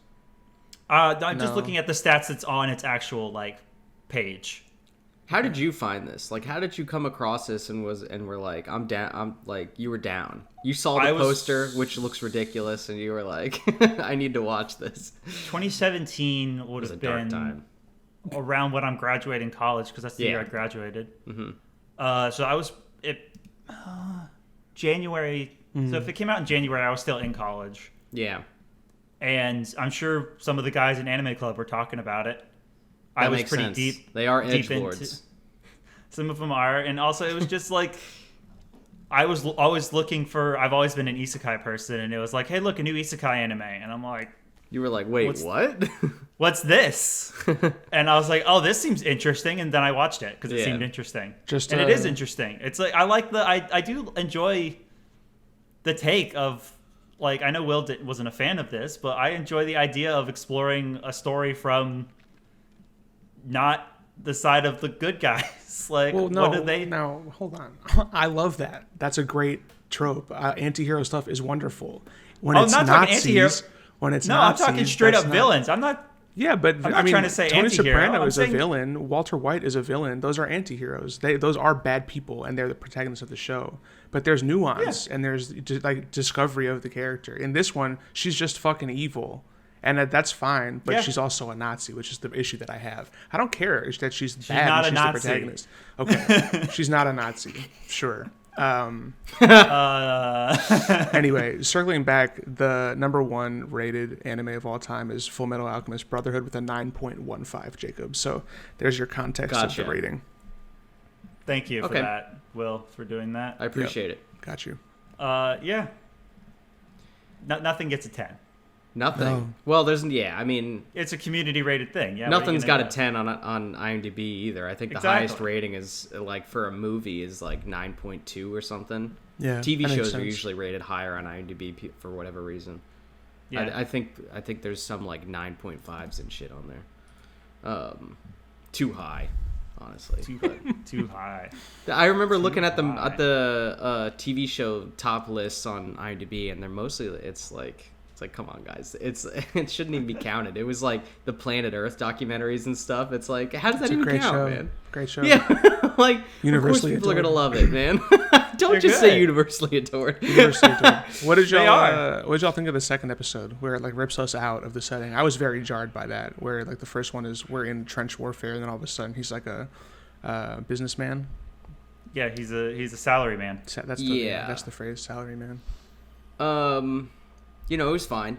A: I'm just looking at the stats that's on its actual page.
B: How did you find this? Like, how did you come across this and were like, I'm down? I'm like, you were down. You saw the poster, which looks ridiculous, and you were like, I need to watch this.
A: 2017 would have been
B: dark time.
A: Around when I'm graduating college, because that's the year I graduated. So I was January. So if it came out in January, I was still in college.
B: Yeah.
A: And I'm sure some of the guys in Anime Club were talking about it. I was pretty deep.
B: They are edgelords.
A: Some of them are, and also it was just like I was always looking for. I've always been an isekai person, and it was like, hey, look, a new isekai anime, and I'm like,
B: you were like, wait, what?
A: What's this? And I was like, oh, this seems interesting, and then I watched it because it seemed interesting. And it is interesting. It's like I do enjoy the take of. I know Will wasn't a fan of this, but I enjoy the idea of exploring a story from not the side of the good guys. What do they...
C: Now, hold on. I love that. That's a great trope. Anti-hero stuff is wonderful. When it's
A: not
C: Nazis,
A: anti-hero.
C: Nazis,
A: I'm talking straight up villains. I'm not...
C: Yeah, but
A: I'm not trying to say
C: Tony
A: anti-hero.
C: Soprano is a villain. Walter White is a villain. Those are anti-heroes. Those are bad people, and they're the protagonists of the show. But there's nuance, and there's discovery of the character. In this one, she's just fucking evil, and that's fine. But she's also a Nazi, which is the issue that I have. I don't care that she's bad.
A: Not
C: and
A: a
C: she's
A: Nazi.
C: the protagonist. Okay, she's not a Nazi. Sure. Anyway, circling back, the number 1 rated anime of all time is Full Metal Alchemist Brotherhood with a 9.15, Jacob. So there's your context of the rating.
A: Thank you for that, Will, for doing that.
B: I appreciate it.
C: Got you.
A: Yeah. Nothing gets a 10.
B: Nothing.
C: No.
B: Well, I mean,
A: It's a community rated thing. Yeah.
B: nothing's got a 10 on IMDb either. I think the highest
A: Exactly.
B: rating is like for a movie is like 9.2 or something.
C: Yeah.
B: TV
C: that makes
B: shows are
C: sense.
B: usually rated higher on IMDb for whatever reason.
A: Yeah.
B: I think there's some like 9.5s and shit on there. Too high, honestly.
A: Too high.
B: I remember looking at
A: high.
B: the TV show top lists on IMDb, and they're mostly it's like come on guys, it shouldn't even be counted. It was like the Planet Earth documentaries and stuff. It's like, how does that
C: It's a
B: even
C: great
B: count,
C: show.
B: man?
C: Great show.
B: Yeah, like
C: Universally
B: of course people are
C: adored.
B: gonna love it, man. Don't
A: They're
B: just say
A: good.
B: universally adored.
C: Universally adored. What did
A: They
C: y'all?
A: are.
C: What did y'all think of the second episode, where it like rips us out of the setting? I was very jarred by that. Where like the first one is we're in trench warfare, and then all of a sudden he's like a businessman.
A: Yeah, he's a salary man.
C: That's
B: Yeah.
C: that's the phrase, salary man.
B: It was fine.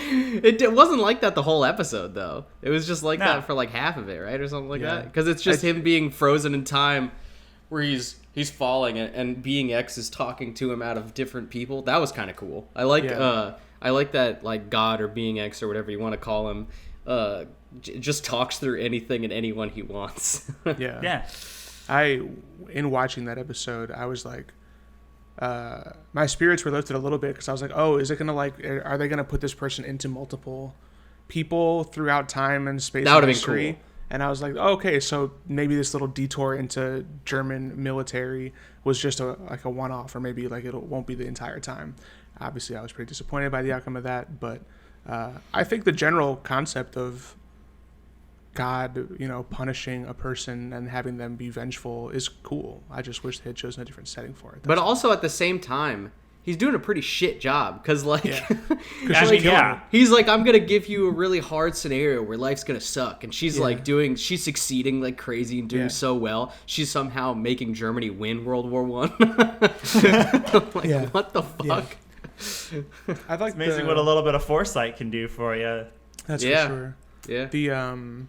B: It wasn't like that the whole episode, though. It was just like
A: No.
B: that for like half of it, right, or something like
C: Yeah.
B: that. Because it's just him being frozen in time, where he's falling and Being X is talking to him out of different people. That was kind of cool. I like that, like, God or Being X or whatever you want to call him, just talks through anything and anyone he wants.
C: Yeah.
A: Yeah.
C: In watching that episode, I was like, my spirits were lifted a little bit, because I was like, oh, is it gonna are they gonna put this person into multiple people throughout time and space?
B: That would've been
C: history?
B: cool.
C: And I was like, oh, okay, so maybe this little detour into German military was just a one-off, or maybe like it won't be the entire time. Obviously, I was pretty disappointed by the outcome of that, but I think the general concept of God, punishing a person and having them be vengeful is cool. I just wish they had chosen a different setting for it.
B: But also at the same time, he's doing a pretty shit job, because like,
A: I mean, yeah.
B: he's like, I'm gonna give you a really hard scenario where life's gonna suck, and she's like she's succeeding like crazy and doing so well. She's somehow making Germany win World War One. Like, what the fuck?
C: I'd like
A: It's amazing what a little bit of foresight can do for you.
C: That's
B: Yeah.
C: for sure.
B: Yeah.
C: The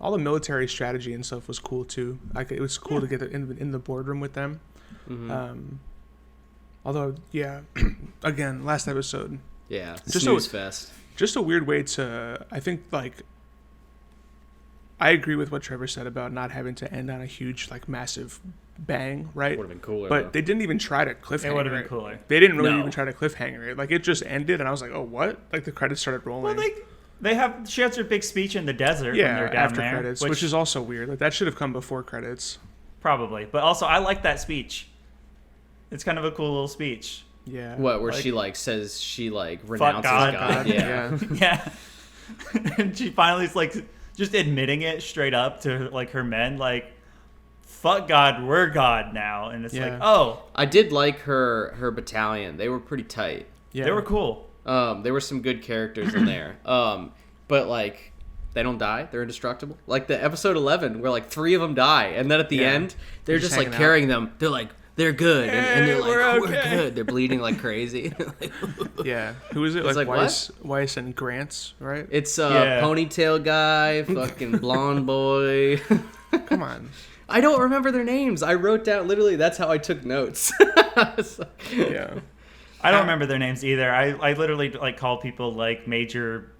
C: all the military strategy and stuff was cool too. Like, it was cool to get in the boardroom with them.
B: Mm-hmm.
C: Although, yeah, again, last episode,
B: Yeah.
C: Just
B: Snooze fest.
C: just a weird way to. I think like. I agree with what Trevor said about not having to end on a huge, like, massive bang, right?
B: Would have been cooler.
C: But
B: though.
C: they didn't even try to cliffhanger
A: It would have been
C: it.
A: cooler.
C: They didn't really
B: No.
C: even try to cliffhanger it. Like, it just ended, and I was like, oh, what? Like, the credits started rolling.
A: Well, she has her big speech in the desert when
C: yeah,
A: they're down
C: after
A: there,
C: credits, which is also weird. Like, that should have come before credits.
A: probably. But also, I like that speech. It's kind of a cool little speech.
C: Yeah.
B: What? Where
A: like-
B: she like says she like renounces
A: God.
B: God. Yeah.
A: Yeah. And she finally is like just admitting it straight up to like her men, like, fuck God, we're God now. And it's like,
C: Yeah.
A: oh,
B: I did like her battalion. They were pretty tight.
C: Yeah.
A: they were cool.
B: There were some good characters in there. But like, they don't die. They're indestructible. Like the episode 11, where like 3 of them die, and then at the
C: Yeah.
B: end, they're
C: just
B: just like
C: hanging out.
B: carrying them. They're like, they're good, and they're
A: Hey,
B: like,
A: we're
B: we're
A: okay.
B: good. They're bleeding like crazy.
C: Yeah. Who is it?
B: It's
C: Like,
B: like,
C: Weiss and Grants, right?
B: It's
A: Yeah.
B: ponytail guy, fucking blonde boy.
C: Come on.
B: I don't remember their names. I wrote down literally. That's how I took notes.
C: Yeah.
A: I don't remember their names either. I literally like call people like Major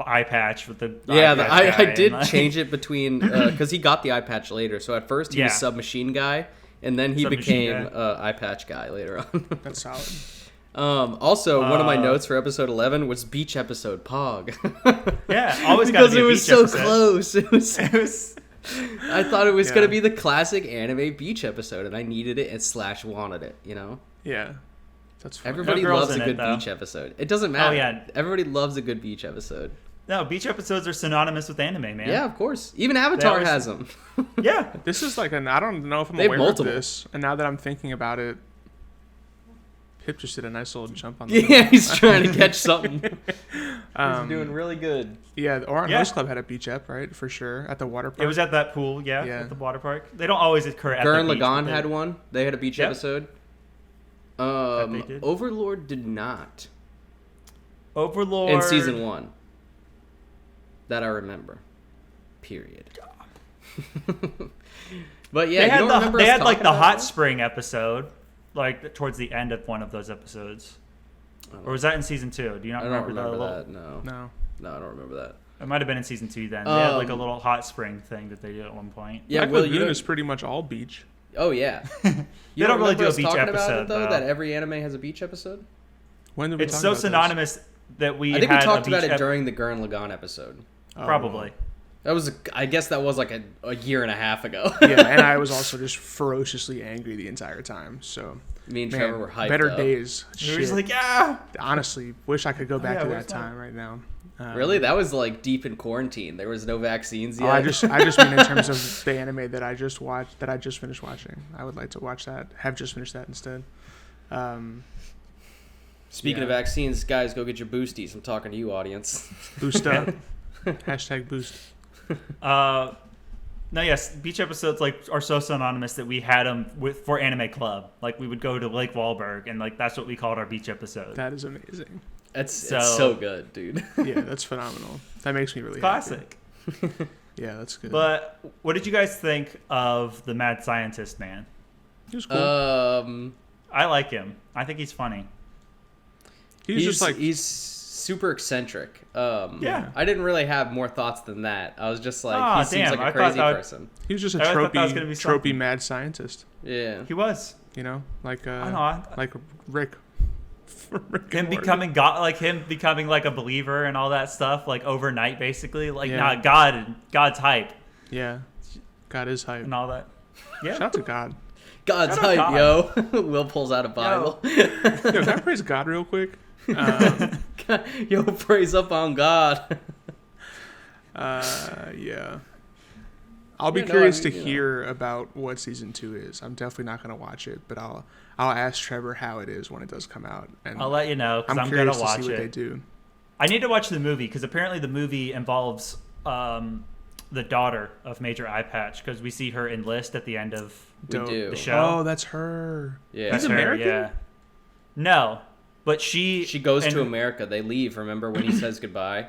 A: Eye Patch with the
B: Yeah,
A: eye patch
B: I
A: guy,
B: did
A: and, like,
B: change it between because he got the eye patch later. So at first he was
A: Yeah.
B: Submachine Guy, and then he
A: Submachine
B: became
A: guy.
B: eye patch guy later on.
C: That's solid.
B: Also, one of my notes for episode 11 was beach episode Pog.
A: Yeah, always gotta
B: because
A: be
B: it
A: a
B: was
A: beach
B: so
A: episode.
B: close. It was.
A: It was
B: I thought it was
C: Yeah.
B: gonna be the classic anime beach episode, and I needed it and / wanted it. You know.
C: Yeah. That's fun.
B: Everybody
A: No girls
B: loves a
A: in it,
B: good
A: though.
B: beach episode. It doesn't matter.
A: yeah.
B: Everybody loves a good beach episode.
A: no beach episodes are synonymous with anime, man.
B: Yeah, of course. Even Avatar
A: always-
B: has them.
A: Yeah.
C: This is like I don't know if I'm
B: They have
C: aware
B: multiple.
C: of this, and now that I'm thinking about it, Pip just did a nice little jump on the
B: Yeah, he's trying to catch something.
C: Um,
B: He's doing really good.
C: Yeah, the Oran
A: Yeah.
C: Host Club had a beach ep, right? For sure. At the water park.
A: It was at that pool, yeah,
C: Yeah.
A: at the water park. They don't always occur at
B: Gurren
A: the beach.
B: Lagann
A: but
B: had
A: they-
B: one. They had a beach
A: Yep.
B: episode.
A: they did.
B: Overlord did not.
A: Overlord
B: In season 1. That I remember. Period. But yeah, you don't remember
A: they
B: us
A: had like
B: talking
A: the
B: about
A: hot
B: that?
A: spring episode, like towards the end of one of those episodes. Or was that in season 2? Do you not
B: I don't
A: remember
B: remember
A: that?
B: that. No, I don't remember that.
A: It might have been in season 2 then. They had like a little hot spring thing that they did at one point.
B: Yeah,
C: Black
B: Will,
C: Lagoon is pretty much all beach.
B: Oh yeah.
A: They don't really do a
B: us
A: beach
B: talking about
A: episode,
B: it, though.
A: though.
B: That every anime has a beach episode.
C: When did we
A: It's
C: talk
A: so
C: about
A: synonymous that we
B: I think we
A: had
B: talked
A: a beach
B: about it during the Gurren Lagann episode.
C: this?
A: Probably.
B: That was, I guess, that was like a year and a half ago.
C: Yeah, and I was also just ferociously angry the entire time. So
B: Me and
C: man,
B: Trevor were hyped
C: better
B: up.
C: days.
A: We were just
C: Shit.
A: like, yeah.
C: Honestly, wish I could go back
A: yeah,
C: to
A: where's
C: that time right now.
B: Really, that was like deep in quarantine. There was no vaccines yet.
C: I just mean in terms of the anime that I just watched, that I just finished watching. I would like to watch that. Have just finished that instead.
B: Speaking of vaccines, guys, go get your boosties. I'm talking to you, audience.
C: Boost up. Hashtag boost.
A: No, yes, beach episodes like are so synonymous that we had them for Anime Club. Like we would go to Lake Wahlberg, and like that's what we called our beach episode.
C: That is amazing.
B: It's so good, dude.
C: Yeah, that's phenomenal. That makes me really
A: Classic.
C: happy. Yeah, that's good.
A: But what did you guys think of the mad scientist man?
C: He was cool.
A: I like him. I think he's funny.
C: He's just like
B: he's super eccentric.
A: Yeah.
B: I didn't really have more thoughts than that. I was just like, he seems like a crazy person.
C: he was just a
A: I thought that was gonna be
C: tropey
A: something.
C: mad scientist.
B: Yeah.
A: He was.
C: You know, like
A: I know.
C: like Rick. Rick
A: Him
C: and Morty.
A: becoming God, like him becoming like a believer and all that stuff, like overnight, basically. Like
C: Yeah.
A: not God's hype
C: Yeah, God is hype.
A: and all that. Yeah.
C: Shout out to God.
B: God's
A: Shout out
B: hype, yo. Will pulls out a Bible.
C: Yo, can I praise God real quick?
B: Yo, praise up on God.
C: Yeah. I'll be
B: Yeah, no,
C: curious
B: I mean,
C: to
B: you
C: hear about what season 2 is. I'm definitely not going to watch it, but I'll ask Trevor how it is when it does come out. And
A: I'll let you know because I'm
C: curious
A: gonna watch
C: to see what they
A: it.
C: do.
A: I need to watch the movie because apparently the movie involves the daughter of Major Eye Patch because we see her enlist at the end of
B: We do.
A: the show.
C: Oh, that's her.
B: Yeah.
A: That's
C: He's
A: her,
C: American?
A: Yeah. No, but she
B: goes
A: and-
B: to America. They leave, remember, when he says goodbye?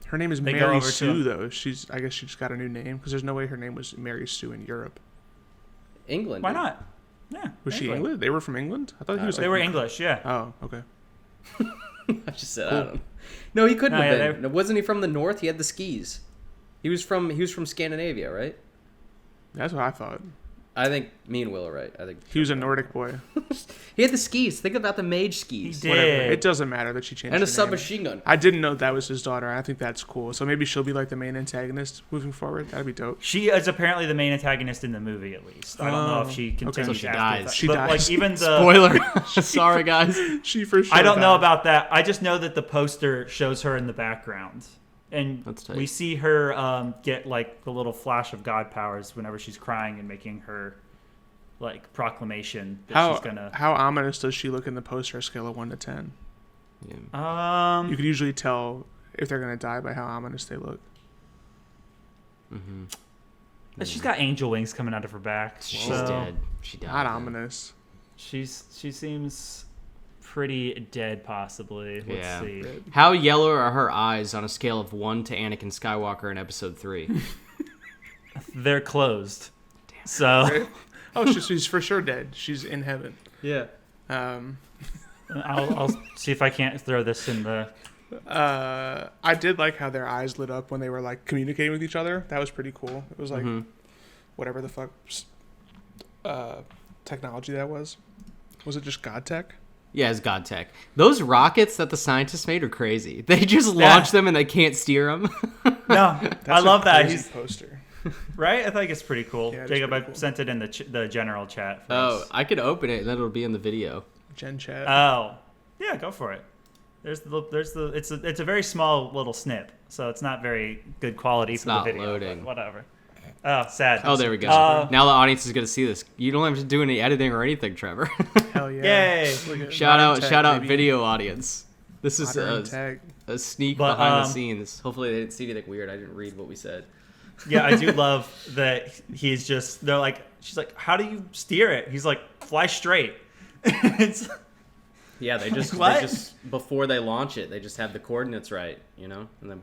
C: Her name is
A: They go
C: Mary
A: over to
C: Sue,
A: him.
C: though. I guess she just got a new name because there's no way her name was Mary Sue in Europe.
B: England.
A: Why
B: dude.
A: not? Yeah.
C: Was she England? They were from England? I thought he was.
A: They were English. Yeah.
C: Oh, okay.
B: I just said, I don't know. No, he couldn't
A: No,
B: have
A: yeah,
B: been. Wasn't he from the north? He had the skis. He was from Scandinavia, right?
C: That's what I thought.
B: I think me and Will are right. I think
C: He was a Nordic boy.
B: he had the skis. Think about the mage skis.
A: He
C: Whatever.
A: did.
C: It doesn't matter that she changed
B: And a
C: her name.
B: submachine gun.
C: I didn't know that was his daughter. I think that's cool. So maybe she'll be like the main antagonist moving forward. That'd be dope.
A: She is apparently the main antagonist in the movie, at least. I don't know if she continues
B: So she
A: after
B: dies.
A: that.
C: She
A: but
C: dies.
A: like even the
B: Spoiler. Sorry, guys.
C: She for sure.
A: I don't know
C: died.
A: about that. I just know that the poster shows her in the background, and
B: That's tight.
A: we see her get like the little flash of God powers whenever she's crying and making her like proclamation that she's gonna.
C: How ominous does she look in the poster? Scale of 1 to 10.
B: Yeah.
C: You can usually tell if they're gonna die by how ominous they look.
A: She's got angel wings coming out of her back.
B: She's
A: so
B: dead. She died.
C: Not
B: then.
C: ominous.
A: She seems pretty dead, possibly. Let's
B: Yeah.
A: see.
B: How yellow are her eyes on a scale of 1 to Anakin Skywalker in Episode 3?
A: They're closed. So
C: Oh, she's for sure dead. She's in heaven.
B: Yeah.
A: I'll see if I can't throw this in the.
C: I did like how their eyes lit up when they were like communicating with each other. That was pretty cool. It was like whatever the fuck technology that was. Was it just God tech?
B: Yeah, it's God tech. Those rockets that the scientists made are crazy. They just launch them and they can't steer them.
A: No,
C: That's
A: I love
C: a
A: that.
C: crazy
A: He's
C: poster.
A: right. I think it's pretty cool.
C: Yeah, it is
A: Jacob, I
C: pretty cool.
A: sent it in the general chat. For
B: Oh,
A: us.
B: I could open it and then it'll be in the video.
C: Gen chat.
A: Oh, yeah, go for it. It's a very small little snip, so it's not very good quality for
B: not
A: the video.
B: loading.
A: But whatever. Oh, sad.
B: Oh, there we go. Now the audience is going to see this. You don't have to do any editing or anything, Trevor.
C: Hell yeah.
A: Yay!
C: Look at
B: shout
C: modern
B: out,
C: tech,
B: shout out,
C: baby.
B: video audience. This is
C: Modern tech.
B: a sneak
A: But,
B: behind the scenes. Hopefully they didn't see anything weird. I didn't read what we said.
A: Yeah, I do love that he's just. They're like, she's like, how do you steer it? He's like, fly straight. It's
B: Yeah, they just
A: What?
B: before they launch it, they just have the coordinates right, and then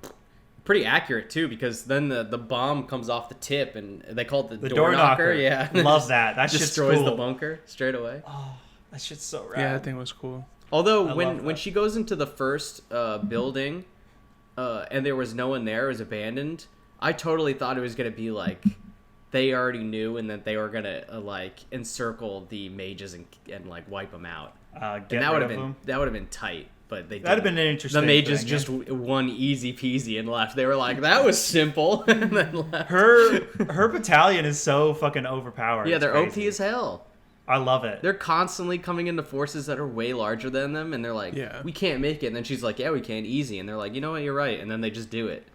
D: pretty accurate too, because then the bomb comes off the tip, and they call it the
A: door knocker.
D: Yeah,
A: Love that. That shit's
D: destroys
A: cool.
D: the bunker straight away.
A: Oh, that shit's so rad.
C: Yeah, that thing was cool.
D: Although
A: I
D: when she goes into the first building, and there was no one there, it was abandoned. I totally thought it was gonna be like they already knew, and that they were gonna like encircle the mages and like wipe them out. And that would have been tight. But they
A: that'd have been an interesting.
D: The mages
A: thing,
D: just won easy peasy and left. They were like, "That was simple," and then left.
A: Her battalion is so fucking overpowered.
D: Yeah,
A: It's
D: they're
A: crazy.
D: OP as hell.
A: I love it.
D: They're constantly coming into forces that are way larger than them, and they're like,
C: Yeah.
D: "We can't make it." And then she's like, "Yeah, we can, easy." And they're like, "You know what? You're right." And then they just do it.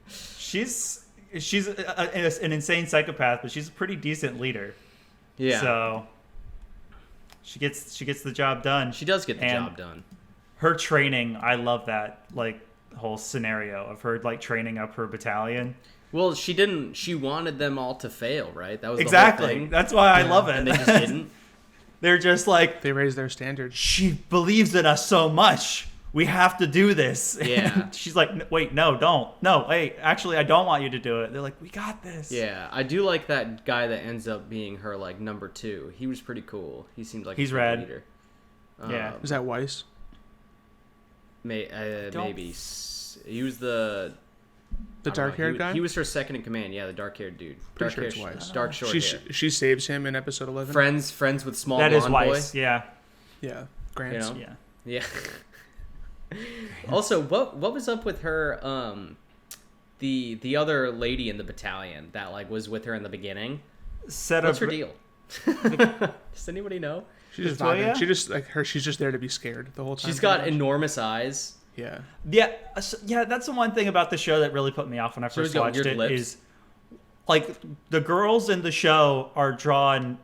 A: She's an insane psychopath, but she's a pretty decent leader.
D: Yeah.
A: So she gets the job done.
D: She does get the
A: And
D: job done.
A: her training, I love that like whole scenario of her like training up her battalion.
D: Well, she didn't. She wanted them all to fail, right? That was the whole
A: Exactly.
D: thing.
A: That's why I love it.
D: And they just didn't.
A: They're just like,
C: They raised their standards.
A: she believes in us so much. We have to do this.
D: Yeah.
A: And she's like, wait, no, don't. No, wait, actually, I don't want you to do it. They're like, we got this.
D: Yeah, I do like that guy that ends up being her like number 2. He was pretty cool. He seemed like
A: He's
D: a good
A: rad.
D: leader.
A: Yeah.
C: Is that Weiss?
D: Maybe he was the I don't know,
C: dark-haired guy?
D: He was her second in command. Yeah, the dark-haired dude.
C: Pretty sure
D: Dark
C: it's
D: hair,
C: Weiss.
D: dark short hair.
C: She saves him in episode 11.
D: Friends with small
A: That is
D: blonde
A: Weiss.
D: boy.
A: Yeah.
C: Yeah, Grants.
D: You know?
A: Yeah.
D: Yeah. Also, what was up with her? The other lady in the battalion that like was with her in the beginning. What's her deal? Does anybody know?
C: She's just
A: Victoria?
C: vibing. She just like her. She's just there to be scared the whole time.
D: She's got
C: pretty much.
D: enormous eyes.
C: Yeah.
A: Yeah, that's the one thing about the show that really put me off when I
D: She's
A: first
D: got
A: watched
D: weird
A: it
D: lips.
A: is like the girls in the show are drawn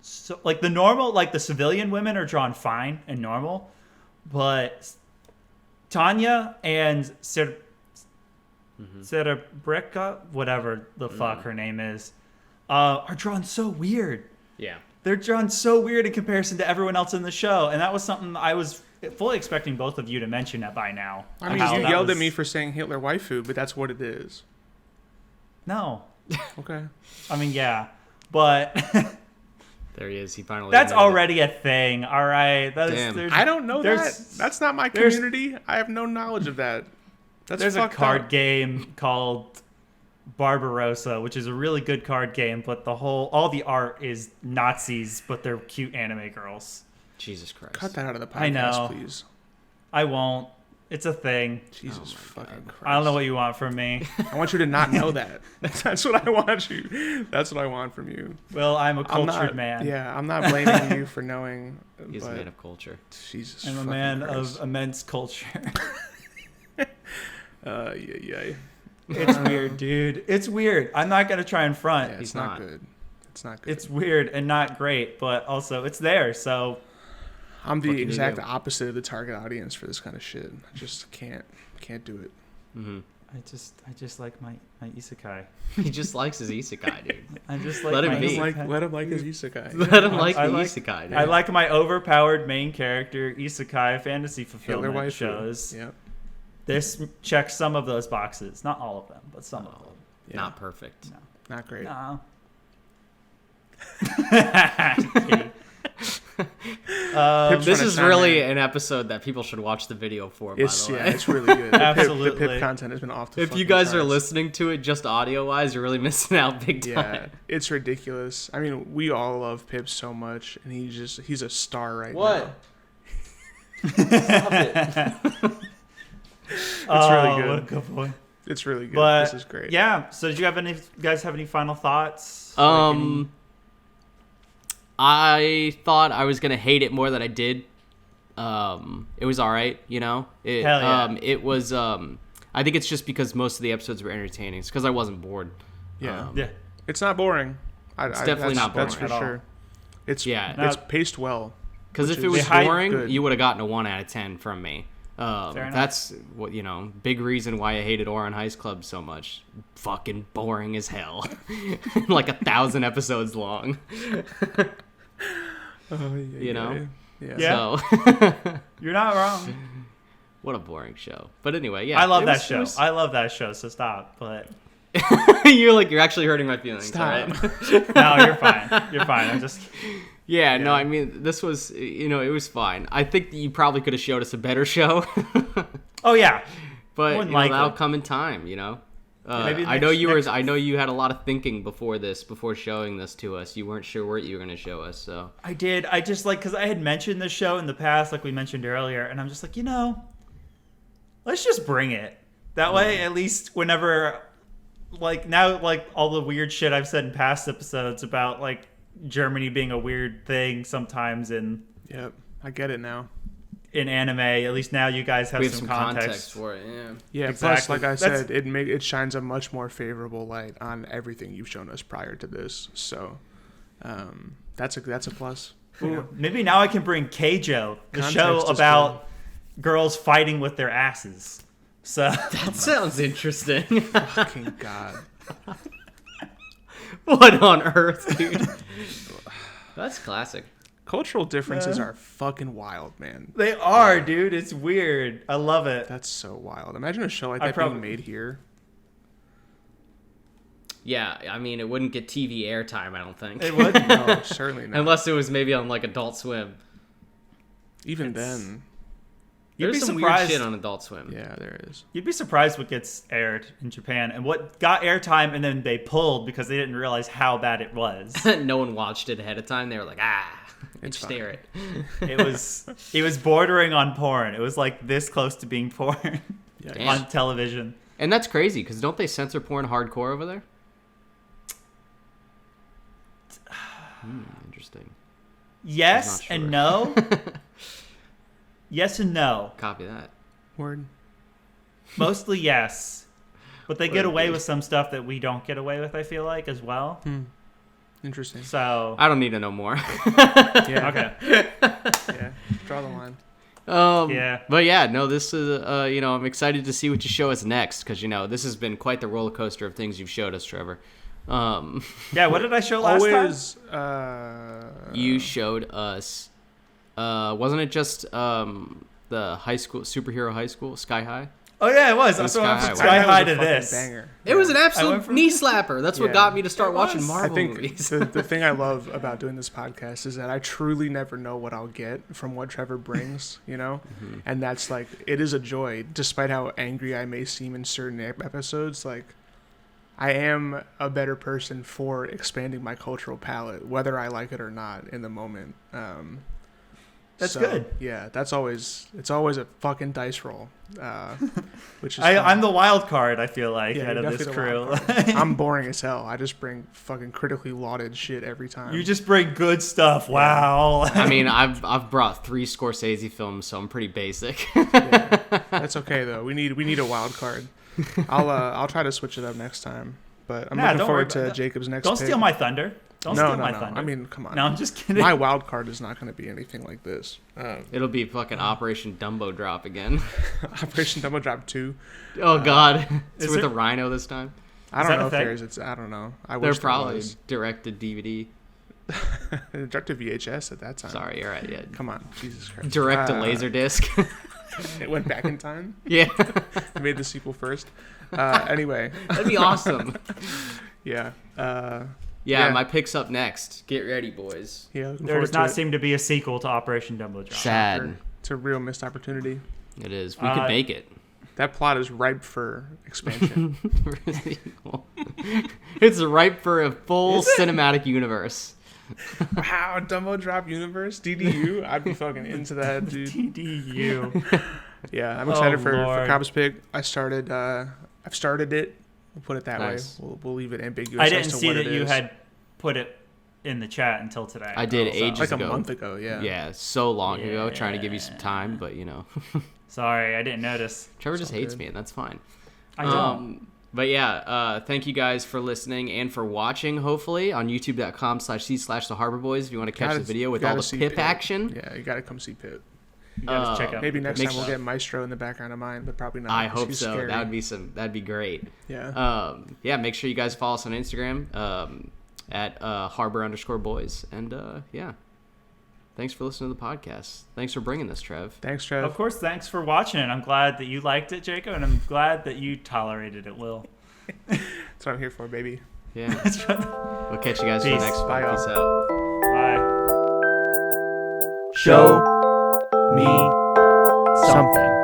A: so like the normal like the civilian women are drawn fine and normal, but Tanya and Cerebrica, whatever the fuck her name is, are drawn so weird.
D: Yeah.
A: They're drawn so weird in comparison to everyone else in the show, and that was something I was fully expecting both of you to mention that by now.
C: I mean,
A: How
C: you
A: that
C: yelled
A: was-
C: at me for saying Hitler waifu, but that's what it is.
A: No.
C: Okay.
A: I mean, yeah, but
D: There he is. He finally.
A: that's
D: admitted it.
A: already a thing. All right, that is.
D: Damn.
A: There's,
C: I don't know that.
A: there's-
C: That's not my
A: there's-
C: community. I have no knowledge of that. That's
A: There's a
C: fucked
A: card
C: up.
A: game called Barbarossa, which is a really good card game, but all the art is Nazis, but they're cute anime girls.
D: Jesus Christ.
C: Cut that out of the podcast,
A: I know.
C: please.
A: I won't. It's a thing.
C: Jesus fucking Christ.
A: I don't know what you want from me.
C: I want you to not know that. That's what I want you. That's what I want from you.
A: Well, I'm a
C: I'm
A: cultured
C: not,
A: man.
C: Yeah, I'm not blaming you for knowing.
D: He's a
C: but
D: man of culture.
C: Jesus.
A: I'm a
C: fucking
A: man
C: Christ.
A: of immense culture.
C: Yeah.
A: It's weird, dude. It's weird. I'm not gonna try and front.
C: Yeah,
D: He's
C: it's not
D: not.
C: good. It's not good.
A: It's weird and not great, but also it's there. So
C: I'm
D: What can
C: the
D: you
C: exact
D: do?
C: opposite of the target audience for this kind of shit. I just can't do it.
D: Mm-hmm.
A: I just like my isekai.
D: He just likes his isekai, dude.
A: I just like
D: Let him
A: my
D: be.
A: isekai.
C: Let him like his isekai.
D: Let him like
A: I
D: the
A: like-
D: isekai, dude.
A: I like my overpowered main character isekai fantasy
C: Hitler
A: fulfillment
C: waifu.
A: shows.
C: Yeah.
A: This checks some of those boxes, not all of them, but some of them.
C: Yeah.
D: Not perfect.
C: Not great.
A: No.
C: Pip's
D: This
C: trying to
D: is
C: sound
D: really
C: man.
D: an episode that people should watch the video for,
C: It's
D: by the way.
C: it's really good. The
A: Absolutely.
C: Pip content has been off the
D: If you
C: fucking
D: guys are
C: charts.
D: listening to it just audio-wise, you're really missing out big time.
C: Yeah, it's ridiculous. I mean, we all love Pip so much, and he's a star right
D: What?
C: now.
D: Stop it.
C: It's
A: Oh,
C: really good.
A: what a good boy.
C: It's really good.
A: But
C: This is great.
A: yeah. So, did you guys have any final thoughts? Like any-
B: I thought I was gonna hate it more than I did. It was all right, you know.
A: Hell yeah.
B: It was. I think it's just because most of the episodes were entertaining. It's because I wasn't bored.
C: Yeah.
A: yeah.
C: It's not boring.
B: It's definitely not
C: That's
B: boring
C: for
A: at all.
C: sure. It's
B: Yeah.
C: It's paced well.
B: Because
C: Which
B: if it
C: is-
B: was
A: They hype
B: boring,
C: good.
B: you would have gotten a 1 out of 10 from me.
A: enough.
B: That's what big reason why I hated Ouran Heist Club so much. Fucking boring as hell, like 1,000 episodes long.
C: Oh, yeah,
B: You know?
C: Yeah.
A: Yeah.
B: So
A: You're not wrong.
B: What a boring show. But anyway, yeah.
A: I love that show. I love that show, so stop. But
B: you're actually hurting my feelings.
C: Stop.
B: All right?
A: no, you're fine. You're fine. I'm just...
B: Yeah, no, I mean, this was, it was fine. I think that you probably could have showed us a better show.
A: Oh, yeah.
B: But that'll come in time,
A: Maybe
B: I know you had a lot of thinking before showing this to us. You weren't sure what you were going to show us, so.
A: I did. I just, because I had mentioned this show in the past, like we mentioned earlier, and I'm just like, let's just bring it. That way, at least whenever, now, all the weird shit I've said in past episodes about, Germany being a weird thing sometimes
C: Yep, I get it now.
A: In anime, at least now you guys have some context
B: for it. Yeah.
C: Yeah,
A: exactly.
C: Plus, like I said, it shines a much more favorable light on everything you've shown us prior to this. So, that's a plus.
A: Ooh, maybe now I can bring Keijo, the
C: Context
A: show
C: is
A: about girls fighting with their asses. So
B: that sounds interesting.
C: Fucking God.
B: What on earth, dude? That's classic.
C: Cultural differences are fucking wild, man.
A: They are, dude. It's weird. I love it.
C: That's so wild. Imagine a show like that being made here.
B: Yeah, I mean, it wouldn't get TV airtime, I don't think.
A: It wouldn't.
C: No, certainly not.
B: Unless it was maybe on Adult Swim.
C: Even then.
B: There's some weird shit on Adult Swim.
C: Yeah, there is.
A: You'd be surprised what gets aired in Japan and what got airtime and then they pulled because they didn't realize how bad it was.
B: No one watched it ahead of time. They were like,
C: it's
B: stare it.
A: It was bordering on porn. It was this close to being porn on television.
B: And that's crazy because don't they censor porn hardcore over there? Interesting.
A: Yes
B: sure.
A: and no. Yes and no.
B: Copy that.
C: Word.
A: Mostly yes. But they get away with some stuff that we don't get away with, I feel like, as well.
C: Interesting.
A: So
B: I don't need to know more.
C: Yeah.
A: Okay.
C: Yeah. Draw the line.
A: Yeah.
B: But yeah, no, this is, I'm excited to see what you show us next because, this has been quite the roller coaster of things you've showed us, Trevor.
A: Yeah, what did I show last time?
B: You showed us, wasn't it just the high school, superhero high school, Sky High?
A: Oh, yeah, it was. So I went from Sky High to this.
C: Banger.
B: It was an absolute knee slapper. That's what got me to start watching Marvel
C: I think
B: movies.
C: the thing I love about doing this podcast is that I truly never know what I'll get from what Trevor brings,
B: Mm-hmm.
C: And that's it is a joy, despite how angry I may seem in certain episodes. I am a better person for expanding my cultural palette, whether I like it or not in the moment.
A: That's good.
C: Yeah, it's always a fucking dice roll, which is
A: I'm the wild card, I feel like,
C: yeah,
A: out of this crew.
C: I'm boring as hell. I just bring fucking critically lauded shit every time.
A: You just bring good stuff. Wow.
B: I mean, I've brought 3 Scorsese films, so I'm pretty basic.
C: Yeah, that's okay though. We need a wild card. I'll try to switch it up next time. But I'm looking forward to Jacob's next.
A: Don't steal my thunder. Don't steal my thunder.
C: I mean, come on.
A: No, I'm just kidding.
C: My wild card is not going to be anything like this.
B: It'll be fucking Operation Dumbo Drop again.
C: Operation Dumbo Drop 2.
B: Oh God, it's with
A: there-
B: a rhino this time.
C: I don't
A: that
C: know
A: a
C: if
A: thing?
C: there is. I don't know. I
B: They're
C: wish
B: probably
C: there was.
B: directed DVD.
C: Direct to VHS at that time.
B: Sorry, you're right. Yeah,
C: Come on, Jesus Christ.
B: direct to Laserdisc.
C: It went back in time.
B: Yeah,
C: They made the sequel first. Anyway,
B: that'd be awesome.
C: yeah.
B: Yeah, my pick's up next. Get ready, boys.
C: Yeah. Looking
A: There
C: forward
A: does not
C: to it.
A: seem to be a sequel to Operation Dumbo Drop.
B: Sad.
C: It's a real missed opportunity.
B: It is. We could make it.
C: That plot is ripe for expansion.
B: It's ripe for a full cinematic universe.
C: Wow, Dumbo Drop universe, DDU. I'd be fucking into that, dude.
A: TDU.
C: Yeah, I'm excited for
A: Lord.
C: Cobb's Pig. I've started it. We'll put it that
B: Nice.
C: way. We'll leave it ambiguous.
A: I
C: as
A: didn't
C: to
A: see
C: what
A: that
C: it
A: you
C: is.
A: had put it in the chat until today.
B: I did
A: So-
B: ages
C: like a
B: ago.
C: month ago. Yeah.
B: Yeah, so long ago, trying to give you some time, but
A: Sorry, I didn't notice.
B: Trevor just
C: all
B: hates
C: good.
B: me, and that's fine.
A: I don't.
B: But yeah, thank you guys for listening and for watching, hopefully, on youtube.com/c/the Harbor Boys if you want to catch the video with all the
C: see
B: Pip action.
C: Yeah, you gotta come see Pip.
A: You gotta check out.
C: Maybe next
B: Make
C: time we'll
B: sure-
C: get Maestro in the background of mine, but probably not.
B: I
C: 'cause
B: hope
C: he's
B: so.
C: scary.
B: That'd be great.
C: Yeah.
B: Yeah, make sure you guys follow us on Instagram at @harbor_boys. And yeah. thanks for listening to the podcast. Thanks for bringing this, Trev.
C: Thanks, Trev.
A: Of course, thanks for watching it. I'm glad that you liked it, Jacob, and I'm glad that you tolerated it, Will.
C: That's what I'm here for, baby.
B: Yeah. We'll catch you guys for the next one.
C: Bye,
B: Peace out.
A: Bye.
C: Show me something.